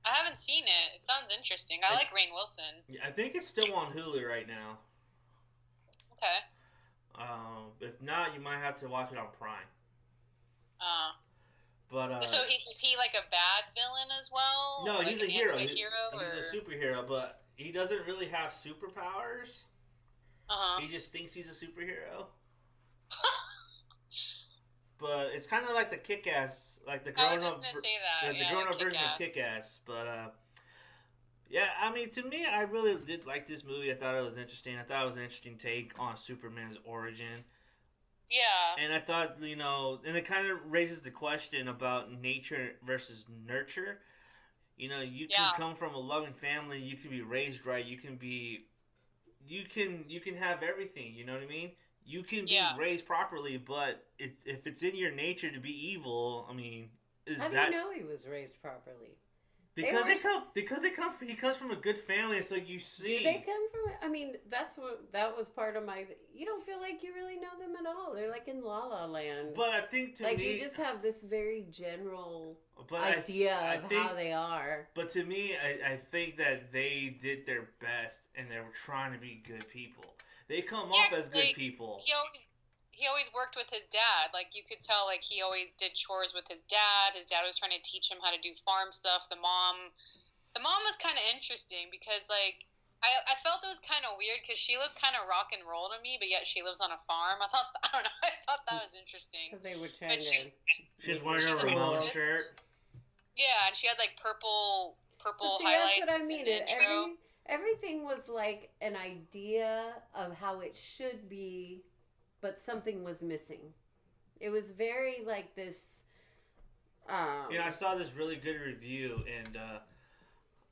I haven't seen it. It sounds interesting. I like Rainn Wilson. Yeah, I think it's still on Hulu right now. Okay. If not, you might have to watch it on Prime. But so is he like a bad villain as well? No, like he's a hero. He's or... a superhero, but he doesn't really have superpowers. He just thinks he's a superhero. But it's kind of like the Kick-Ass, like the grown-up version of Kick-Ass. But yeah, I mean, to me, I really did like this movie. I thought it was interesting. I thought it was an interesting take on Superman's origin. Yeah. And I thought, you know, and it kind of raises the question about nature versus nurture. You know, you can come from a loving family, you can be raised right, you can have everything, you know what I mean? You can be raised properly, but if it's in your nature to be evil, I mean, How do you know he was raised properly? Because he comes from a good family, so you see. Do they come from? I mean, that was part of my. You don't feel like you really know them at all. They're like in La La Land. But I think like you just have this very general idea of how they are. But to me, I think that they did their best, and they were trying to be good people. They come off as good people. He always worked with his dad. Like, you could tell, like, he always did chores with his dad. His dad was trying to teach him how to do farm stuff. The mom was kind of interesting because, like, I felt it was kind of weird because she looked kind of rock and roll to me, but yet she lives on a farm. I thought that was interesting. Because they were trying She's wearing a Ramon shirt. Yeah, and she had, like, purple see, highlights. That's what I mean. Everything was, like, an idea of how it should be, but something was missing. It was very like this. I saw this really good review, and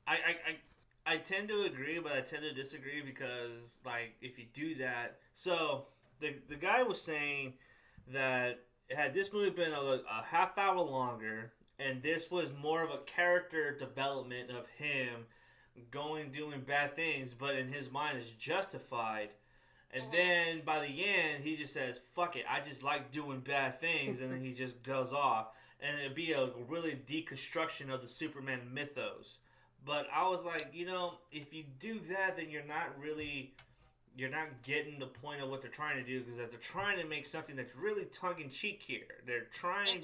I tend to agree, but I tend to disagree because, like, if you do that, so the guy was saying that had this movie been a half hour longer, and this was more of a character development of him doing bad things, but in his mind is justified. And then by the end, he just says, "Fuck it, I just like doing bad things," and then he just goes off, and it'd be a really deconstruction of the Superman mythos. But I was like, if you do that, then you're not getting the point of what they're trying to do, because they're trying to make something that's really tongue in cheek here. They're trying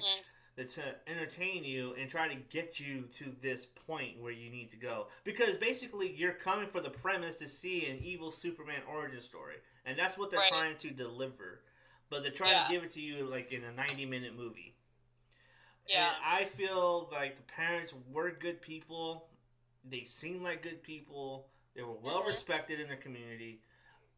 to entertain you and try to get you to this point where you need to go. Because basically, you're coming for the premise to see an evil Superman origin story, and that's what they're trying to deliver. But they're trying to give it to you like in a 90-minute movie. Yeah. And I feel like the parents were good people. They seemed like good people. They were well respected in their community.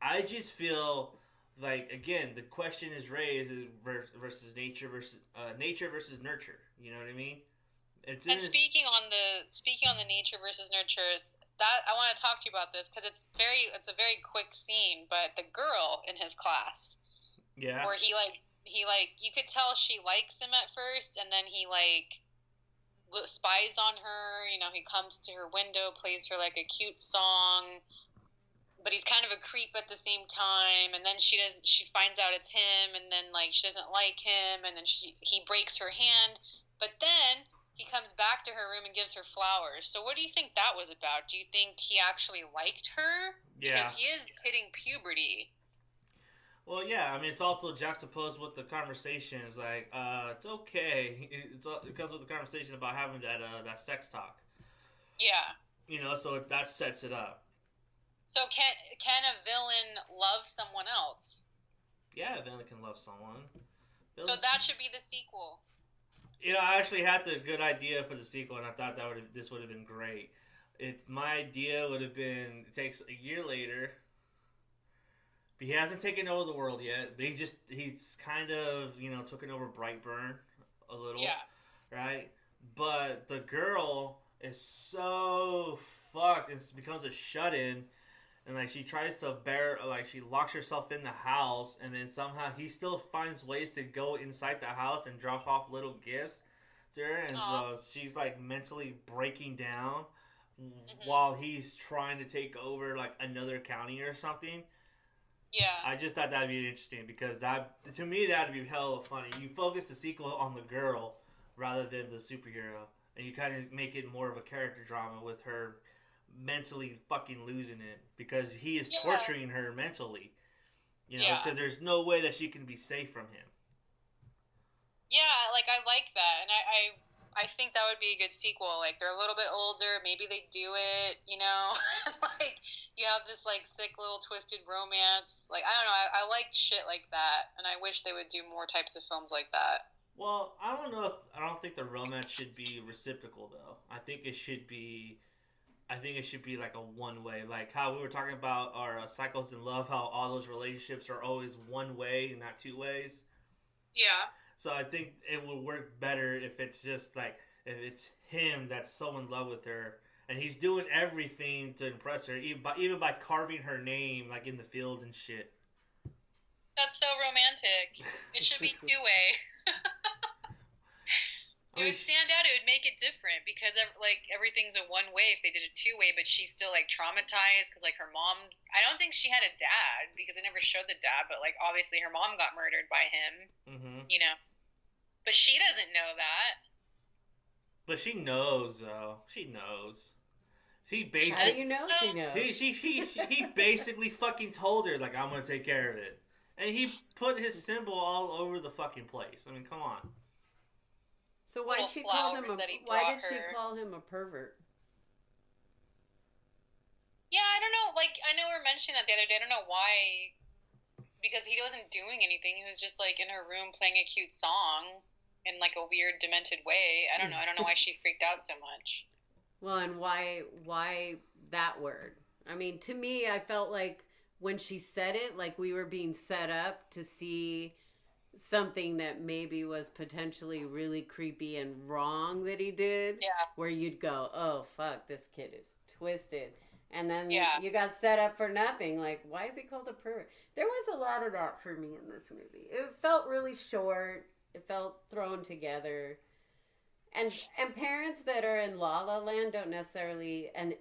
I just feel like, again, the question is raised versus nature versus nurture. You know what I mean? Speaking on the nature versus nurture, that I want to talk to you about this because it's a very quick scene. But the girl in his class, where he you could tell she likes him at first, and then he spies on her. He comes to her window, plays her like a cute song. But he's kind of a creep at the same time, and then she finds out it's him, and then she doesn't like him, and then he breaks her hand, but then he comes back to her room and gives her flowers. So what do you think that was about? Do you think he actually liked her? Yeah. Because he is hitting puberty. Well, yeah, I mean, it's also juxtaposed with the conversations. Like, it's okay. It comes with the conversation about having that sex talk. Yeah. So that sets it up. So can a villain love someone else? Yeah, a villain can love someone. So that should be the sequel. I actually had the good idea for the sequel, and I thought this would have been great. My idea would have been, it takes a year later. But he hasn't taken over the world yet. But he's kind of taken over Brightburn a little. Yeah. Right. But the girl is so fucked and becomes a shut-in. And she tries to she locks herself in the house, and then somehow he still finds ways to go inside the house and drop off little gifts to her, and she's mentally breaking down while he's trying to take over another county or something. Yeah. I just thought that'd be interesting, because to me that'd be hella funny. You focus the sequel on the girl rather than the superhero, and you kind of make it more of a character drama with her mentally fucking losing it, because he is torturing her mentally, because there's no way that she can be safe from him. Yeah, I like that, and I think that would be a good sequel. They're a little bit older, maybe they do it, you have this sick little twisted romance. I don't know, I like shit like that, and I wish they would do more types of films like that. Well, I don't think the romance should be reciprocal though. I think it should be a one-way, how we were talking about our cycles in love, how all those relationships are always one way and not two ways. Yeah. So I think it would work better if it's just if it's him that's so in love with her, and he's doing everything to impress her, even by carving her name in the fields and shit. That's so romantic. It should be two-way. It would stand out. It would make it different, because everything's a one way if they did a two way, but she's still traumatized because her mom's. I don't think she had a dad, because they never showed the dad, but obviously her mom got murdered by him. But she doesn't know that. But she knows, though. She knows. He basically. How do you know she knows? He basically fucking told her I'm gonna take care of it, and he put his symbol all over the fucking place. I mean, come on. So why did she call him a pervert? Yeah, I don't know. I know we were mentioning that the other day. I don't know why. Because he wasn't doing anything. He was just in her room playing a cute song in a weird, demented way. I don't know. I don't know why she freaked out so much. Well, and why that word? I mean, to me, I felt when she said it, we were being set up to see something that maybe was potentially really creepy and wrong that he did. Yeah. Where you'd go, oh, fuck, this kid is twisted. And then you got set up for nothing. Why is he called a pervert? There was a lot of that for me in this movie. It felt really short. It felt thrown together. And parents that are in La La Land don't necessarily, and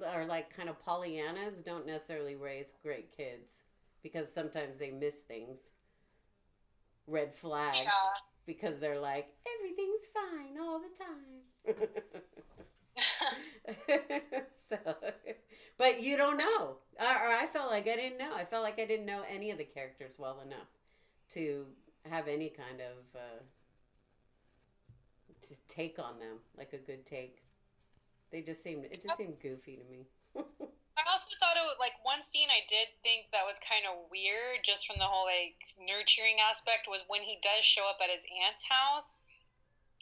are like kind of Pollyannas, don't necessarily raise great kids because sometimes they miss things, red flags, Yeah. because they're like everything's fine all the time. So, but you don't know, or I felt like I didn't know. I felt like I didn't know any of the characters well enough to have any kind of to take on them, like a good take. It just seemed goofy to me. I also thought it was like one scene I did think that was kind of weird, just from the whole like nurturing aspect, was when he does show up at his aunt's house,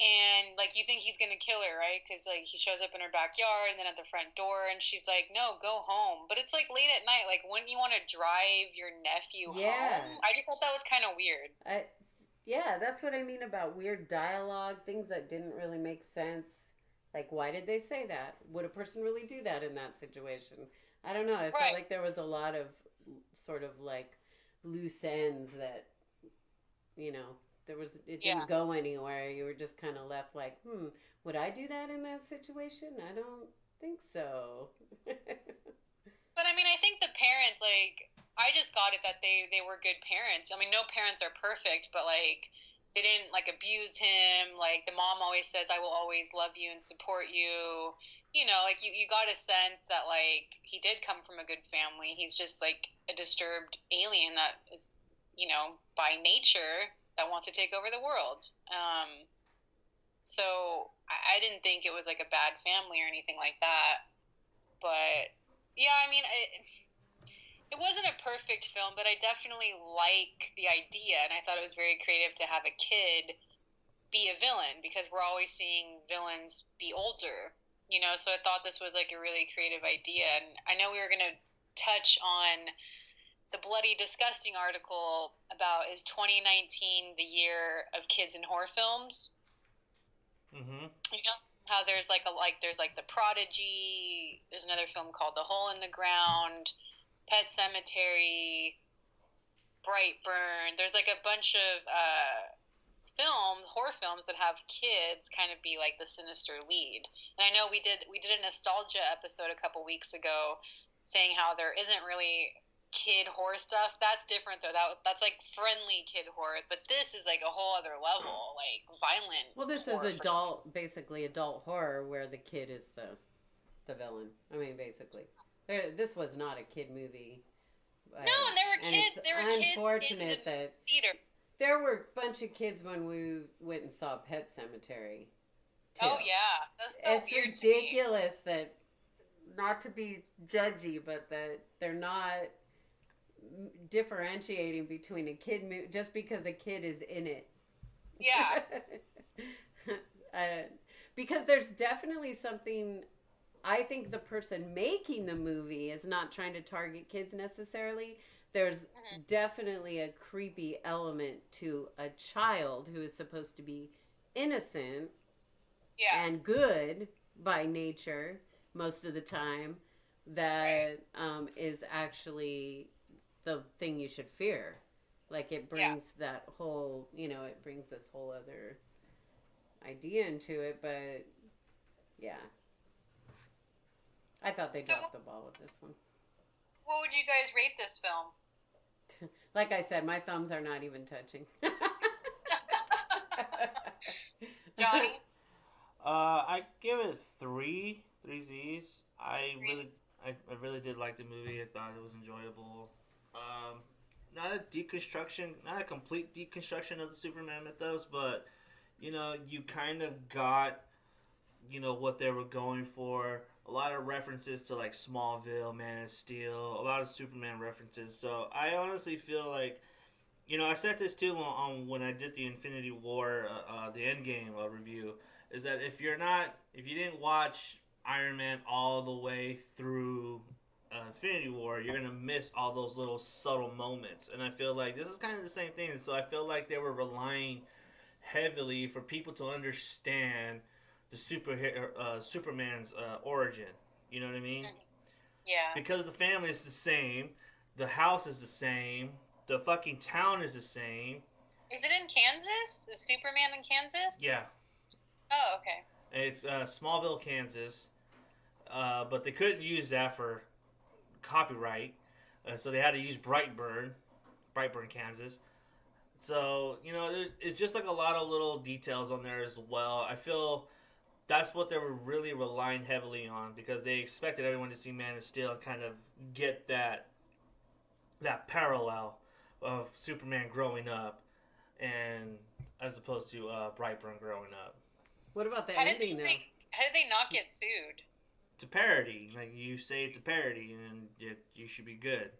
and like you think he's gonna kill her, right? Because like he shows up in her backyard and then at the front door, and she's like, "No, go home." But it's like late at night. Like, wouldn't you want to drive your nephew Yeah. home? I just thought that was kind of weird. Yeah, that's what I mean about weird dialogue, things that didn't really make sense. Like, why did they say that? Would a person really do that in that situation? I don't know. I felt Right. like there was a lot of sort of like loose ends that, you know, it Yeah. didn't go anywhere. You were just kind of left like, would I do that in that situation? I don't think so. But I mean, I think the parents, like, I just got it that they were good parents. I mean, no parents are perfect, but like, they didn't like abuse him. Like the mom always says, "I will always love you and support you." You know, like you got a sense that like he did come from a good family. He's just like a disturbed alien that is, by nature that wants to take over the world. So I didn't think it was like a bad family or anything like that. But yeah, I mean, it wasn't a perfect film, but I definitely like the idea, and I thought it was very creative to have a kid be a villain because we're always seeing villains be older, So I thought this was like a really creative idea, and I know we were gonna touch on the bloody disgusting article about is 2019 the year of kids in horror films. Mm-hmm. You know how there's like The Prodigy. There's another film called The Hole in the Ground, Pet Cemetery, Brightburn. There's like a bunch of horror films that have kids kind of be like the sinister lead. And I know we did a nostalgia episode a couple weeks ago, saying how there isn't really kid horror stuff. That's different though. That's like friendly kid horror, but this is like a whole other level, like violent. Well, this is basically adult horror where the kid is the villain. I mean, basically, this was not a kid movie. No, and there were kids. There were kids. Unfortunate that theater. There were a bunch of kids when we went and saw Pet Cemetery. Too. Oh yeah, that's so it's weird. It's ridiculous that, not to be judgy, but that they're not differentiating between a kid movie just because a kid is in it. Yeah. Because there's definitely something. I think the person making the movie is not trying to target kids necessarily. There's definitely a creepy element to a child who is supposed to be innocent and good by nature most of the time that is actually the thing you should fear. Like it brings that whole, it brings this whole other idea into it, but yeah. I thought they dropped the ball with this one. What would you guys rate this film? Like I said, my thumbs are not even touching. Johnny? I give it three Z's. I really did like the movie. I thought it was enjoyable. Not a complete deconstruction of the Superman mythos, but you kind of got what they were going for. A lot of references to like Smallville, Man of Steel, a lot of Superman references. So I honestly feel like, I said this too on when I did the Infinity War, the Endgame review, is that if you didn't watch Iron Man all the way through Infinity War, you're gonna miss all those little subtle moments. And I feel like this is kind of the same thing. So I feel like they were relying heavily for people to understand the Superman's origin. You know what I mean? Yeah. Because the family is the same, the house is the same, the fucking town is the same. Is it in Kansas? Is Superman in Kansas? Yeah. Oh, okay. And it's Smallville, Kansas. But they couldn't use that for copyright, so they had to use Brightburn, Kansas. So it's just like a lot of little details on there as well. I feel that's what they were really relying heavily on because they expected everyone to see Man of Steel and kind of get that parallel of Superman growing up, and as opposed to Brightburn growing up. What about the How did ending, they though? how did they not get sued? It's a parody. Like you say, it's a parody, and you should be good.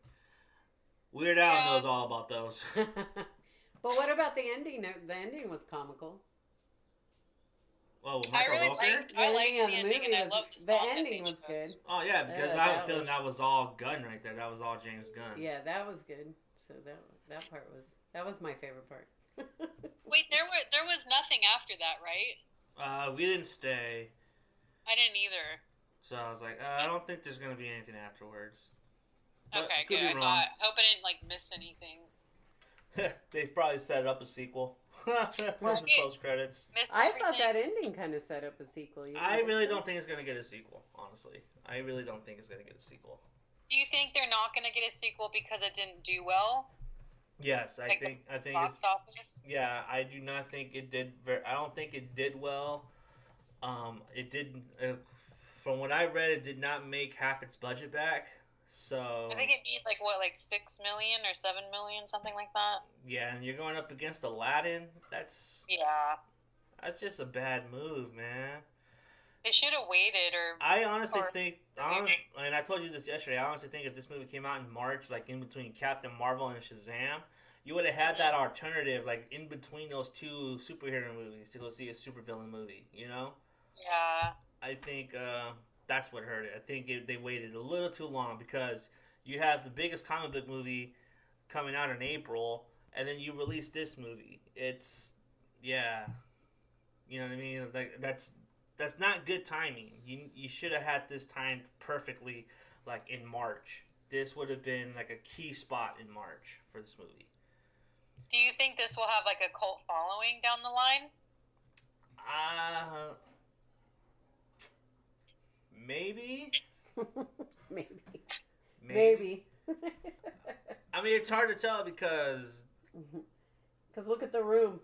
Weird Al Yeah. knows all about those. But what about the ending? The ending was comical. Oh, I Michael really Rooker? liked The ending of the the ending, and movie I was loved the the song that ending they was chose. good. Oh yeah, because I have a feeling that was all Gunn right there. That was all James Gunn. Yeah, that was good. So that part was my favorite part. Wait, there was nothing after that, right? We didn't stay, I didn't either. so I was like, I don't think there's gonna be anything afterwards. But Okay, could good. be wrong. Hope I didn't like miss anything. They probably set up a sequel. Post credits. Missed I thought everything. that ending kind of set up a sequel. You I think really so? don't think it's gonna get a sequel. Honestly, I really don't think it's gonna get a sequel. Do you think they're not going to get a sequel because it didn't do well? Yes, I Like think it's box office? yeah. I do not think it did. I don't think it did well. It didn't. From what I read, it did not make half its budget back. So I think it made like 6 million or 7 million, something like that. yeah, and you're going up against Aladdin. That's just a bad move, man. They should have waited, or I honestly think, and I told you this yesterday. I honestly think if this movie came out in March, like in between Captain Marvel and Shazam, you would have had that alternative, like in between those two superhero movies, to go see a supervillain movie. yeah. I think that's what hurt it. I think they waited a little too long because you have the biggest comic book movie coming out in April, and then you release this movie. It's you know what I mean. Like that's not good timing. You should have had this timed perfectly, like in March. This would have been like a key spot in March for this movie. Do you think this will have like a cult following down the line? Maybe. Maybe. I mean, it's hard to tell because look at the room.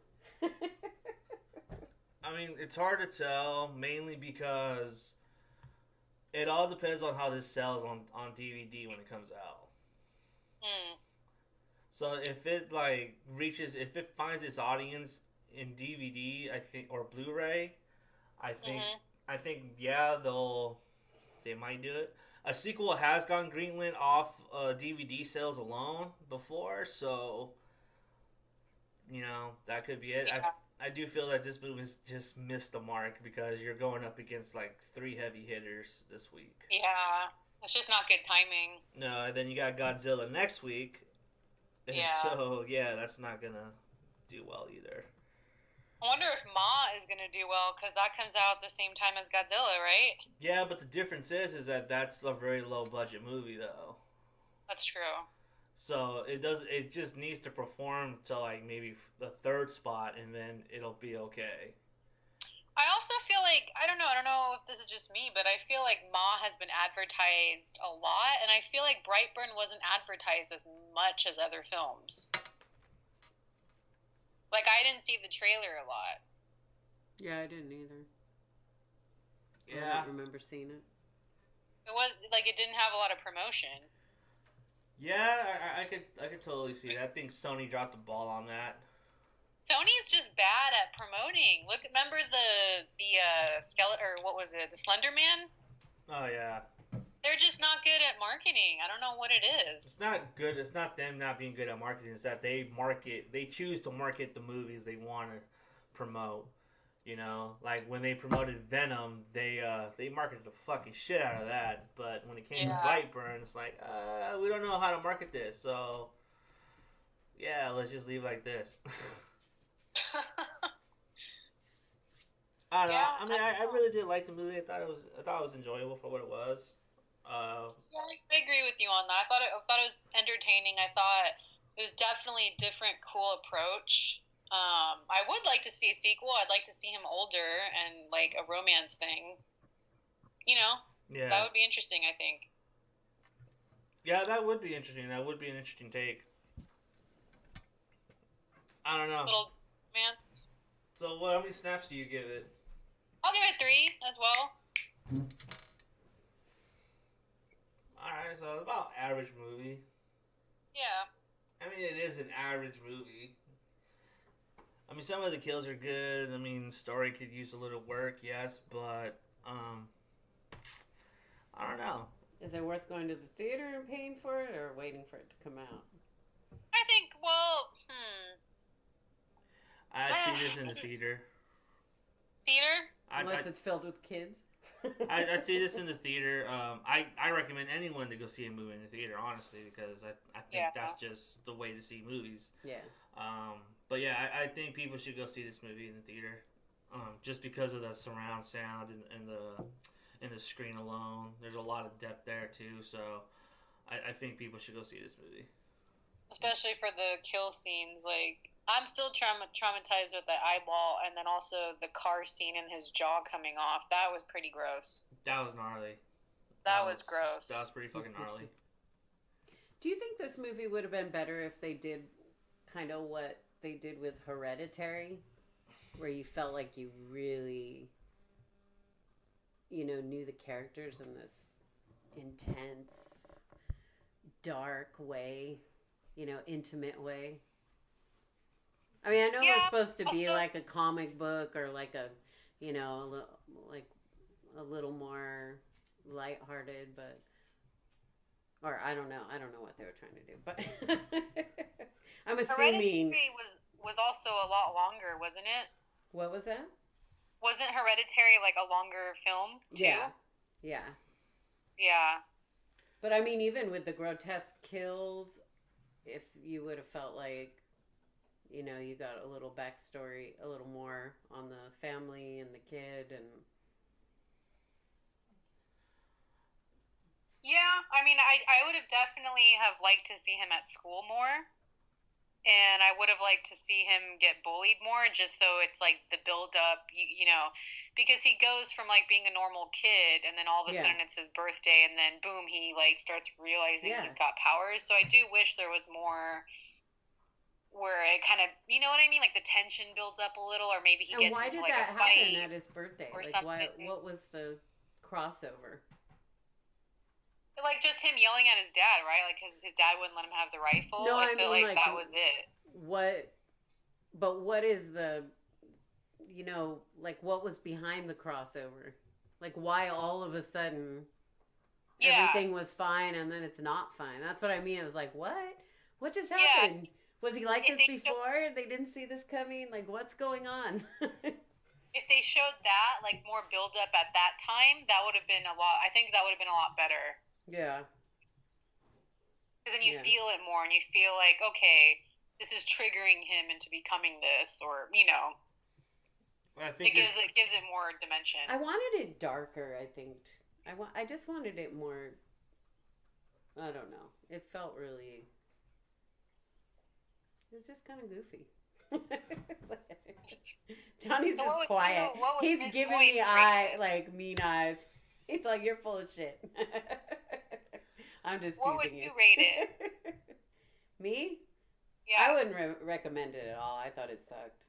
I mean, it's hard to tell mainly because it all depends on how this sells on DVD when it comes out. So if it if it finds its audience in DVD, I think, or Blu-ray, I think yeah, they might do it. A sequel has gone greenlit off DVD sales alone before, so that could be it. Yeah. I do feel that this movie's just missed the mark because you're going up against like 3 heavy hitters this week. Yeah, it's just not good timing. No, and then you got Godzilla next week. And so yeah, that's not gonna do well either. I wonder if Ma is gonna do well because that comes out at the same time as Godzilla, right? Yeah, but the difference is that that's a very low budget movie though. That's true. So it just needs to perform to like maybe the 3rd spot, and then it'll be okay. I also feel like I don't know if this is just me, but I feel like Ma has been advertised a lot, and I feel like Brightburn wasn't advertised as much as other films. Like I didn't see the trailer a lot. Yeah, I didn't either. Yeah, I don't remember seeing it. It was like it didn't have a lot of promotion. Yeah, I could totally see that. I think Sony dropped the ball on that. Sony's just bad at promoting. Remember the skeleton, or what was it, the Slender Man? Oh yeah. They're just not good at marketing. I don't know what it is. It's not good. It's not them not being good at marketing. It's that they choose to market the movies they want to promote. Like when they promoted Venom, they marketed the fucking shit out of that. But when it came to Brightburn, it's like, we don't know how to market this, so yeah, let's just leave like this. I don't know. I mean, I really did like the movie. I thought it was enjoyable for what it was. Yeah, I agree with you on that. I thought it was entertaining. I thought it was definitely a different, cool approach. I would like to see a sequel. I'd like to see him older and like a romance thing. You know, Yeah. that would be interesting, I think. Yeah, that would be interesting. That would be an interesting take. I don't know. Little romance. So, how many snaps do you give it? I'll give it 3 as well. Alright, so about average movie. Yeah. I mean, it is an average movie. I mean, some of the kills are good. I mean, story could use a little work, yes, but I don't know. Is it worth going to the theater and paying for it, or waiting for it to come out? I think. Well, I'd see this in the theater. Theater? Unless it's filled with kids. I'd see this in the theater. I recommend anyone to go see a movie in the theater, honestly, because I think that's just the way to see movies. Yeah. But yeah, I think people should go see this movie in the theater, just because of the surround sound and the screen alone. There's a lot of depth there too, so I think people should go see this movie. Especially for the kill scenes, like I'm still traumatized with the eyeball, and then also the car scene and his jaw coming off. That was pretty gross. That was gnarly. That was gross. That was pretty fucking gnarly. Do you think this movie would have been better if they did kind of what they did with Hereditary, where you felt like you really, knew the characters in this intense, dark way, intimate way? I mean, I know it was supposed to be like a comic book or like a, like a little more lighthearted, but, or I don't know what they were trying to do, but I'm assuming. Hereditary was also a lot longer, wasn't it? What was that? Wasn't Hereditary like a longer film too? Yeah. But I mean, even with the grotesque kills, if you would have felt like, you got a little backstory, a little more on the family and the kid, and yeah, I mean, I would have definitely have liked to see him at school more, and I would have liked to see him get bullied more, just so it's like the build up, because he goes from like being a normal kid, and then all of a sudden it's his birthday, and then boom, he like starts realizing he's got powers. So I do wish there was more where it kind of, you know what I mean, like the tension builds up a little, or maybe he gets into like a fight. And why did that happen at his birthday? Or like, something. What was the crossover? Like just him yelling at his dad, right? Like his dad wouldn't let him have the rifle. No, I feel like that was it. But what is the, like what was behind the crossover? Like why all of a sudden everything was fine and then it's not fine? That's what I mean. It was like, what? What just happened? Yeah. Was he like this before? They didn't see this coming? Like, what's going on? If they showed that, like, more build up at that time, that would have been a lot. I think that would have been a lot better. Yeah. Because then you feel it more, and you feel like, okay, this is triggering him into becoming this, or, I think it gives it more dimension. I wanted it darker, I think. I just wanted it more, I don't know. It felt really... It was just kind of goofy. Johnny's just quiet. He's giving me mean eyes. He's like, you're full of shit. I'm just teasing you. What would you rate it? Me? Yeah. I wouldn't recommend it at all. I thought it sucked.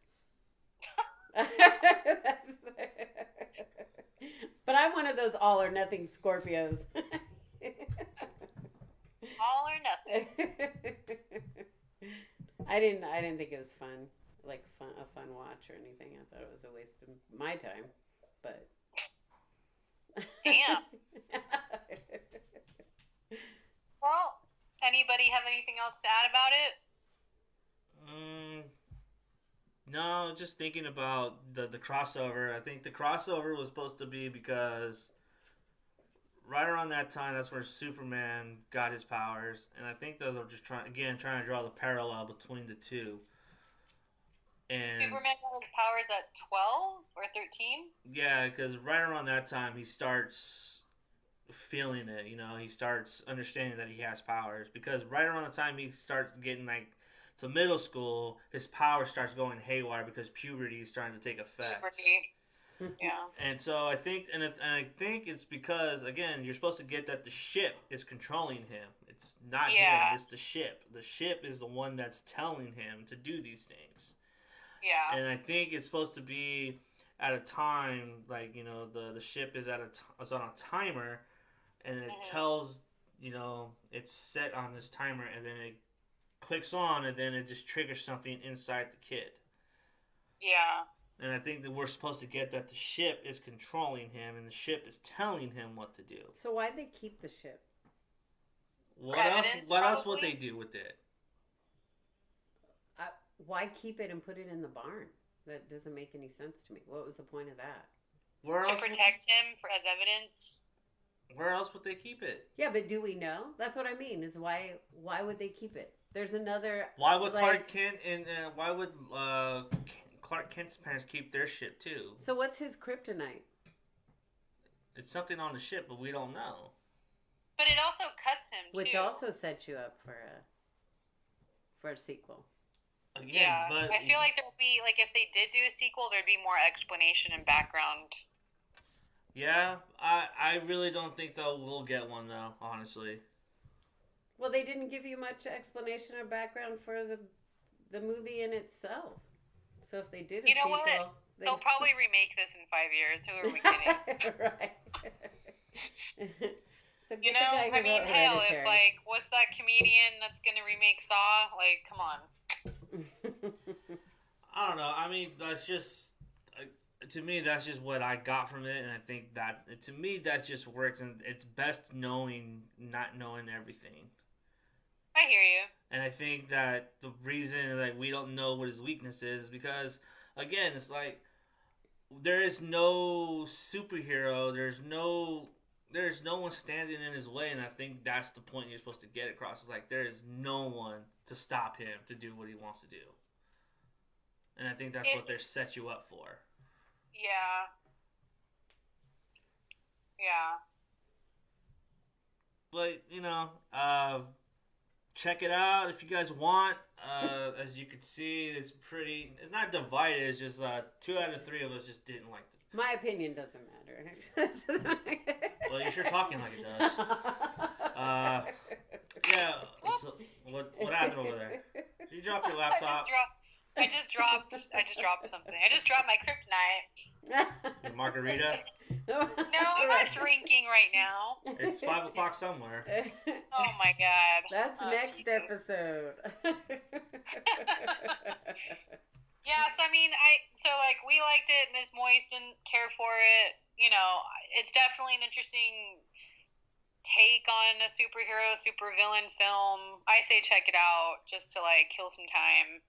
But I'm one of those all or nothing Scorpios. All or nothing. I didn't think it was fun, like a fun watch or anything. I thought it was a waste of my time, but damn. Well, anybody have anything else to add about it? No, just thinking about the crossover. I think the crossover was supposed to be because right around that time, that's where Superman got his powers, and I think they were just trying to draw the parallel between the two. And Superman got his powers at 12 or 13? Yeah, because right around that time, he starts feeling it. He starts understanding that he has powers. Because right around the time he starts getting like to middle school, his power starts going haywire because puberty is starting to take effect. Puberty. Yeah. And so I think, and I think it's because again, you're supposed to get that the ship is controlling him. It's not him. It's the ship. The ship is the one that's telling him to do these things. Yeah. And I think it's supposed to be at a time like the ship is it's on a timer, and it tells it's set on this timer, and then it clicks on, and then it just triggers something inside the kid. Yeah. And I think that we're supposed to get that the ship is controlling him, and the ship is telling him what to do. So why'd they keep the ship? What else would they do with it? Why keep it and put it in the barn? That doesn't make any sense to me. What was the point of that? To protect him as evidence. Where else would they keep it? Yeah, but do we know? That's what I mean. Is why would they keep it? There's another. Why would Clark Kent and why would Clark Kent's parents keep their ship too? So what's his kryptonite? It's something on the ship, but we don't know. But it also cuts him too. Which also sets you up for a sequel. Again, but I feel like there will be if they did do a sequel, there'd be more explanation and background. Yeah, I really don't think we'll get one though, honestly. Well, they didn't give you much explanation or background for the movie in itself. So if they did a sequel, what? They'll probably remake this in 5 years. Who are we kidding? Right. So I mean, hell, if what's that comedian that's gonna remake Saw? Come on. I don't know. I mean, that's just to me. That's just what I got from it, and I think that to me that just works. And it's best not knowing everything. I hear you. And I think that the reason that we don't know what his weakness is because, again, it's like there is no superhero. There's no one standing in his way, and I think that's the point you're supposed to get across. It's like there is no one to stop him to do what he wants to do. And I think that's what they set you up for. Yeah. Yeah. But, check it out if you guys want. As you can see, it's not divided. It's just 2 out of 3 of us just didn't like it. My opinion doesn't matter. Well, you're sure talking like it does. Yeah. So what happened over there? Did you drop your laptop? I just dropped something. I just dropped my kryptonite. Your margarita? No, I'm not drinking right now. It's 5:00 somewhere. Oh my god. That's next Jesus. episode. Yeah, so I mean, we liked it. Ms. Moist didn't care for it. It's definitely an interesting take on a supervillain film. I say check it out just to kill some time.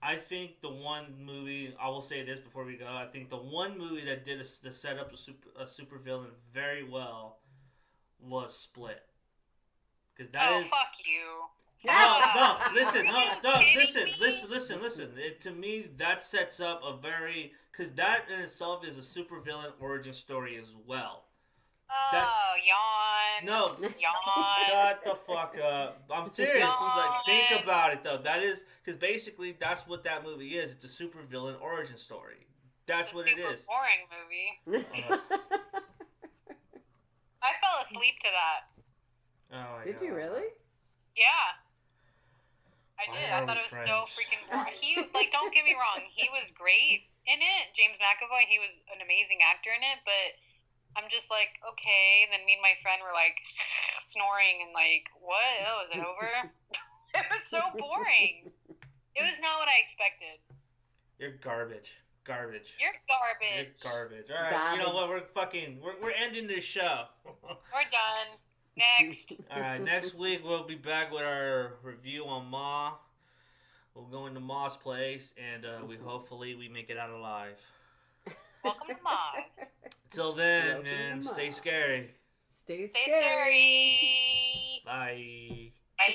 I think the one movie, I will say this before we go, I think the one movie that did to set up a supervillain very well was Split. Because that is... fuck you. Listen. To me, that sets up a very... Because that in itself is a supervillain origin story as well. Yawn. No. Yawn. Shut the fuck up. I'm serious. Yawn. Think about it, though. That is... Because basically, that's what that movie is. It's a supervillain origin story. That's what it is. Boring movie. I fell asleep to that. Oh, Did you really? Yeah. I did. I thought it was so freaking boring. He, don't get me wrong, he was great in it. James McAvoy, he was an amazing actor in it, but I'm just okay. And then me and my friend were snoring and what? Oh, is it over? It was so boring. It was not what I expected. You're garbage. You're garbage. You're garbage. All right, you know what? We're ending this show. We're done. Next. All right, next week we'll be back with our review on Ma. We'll go into Ma's place, and hopefully we make it out alive. Welcome to Ma's. Till then, man, stay scary. Stay scary. Bye. Bye.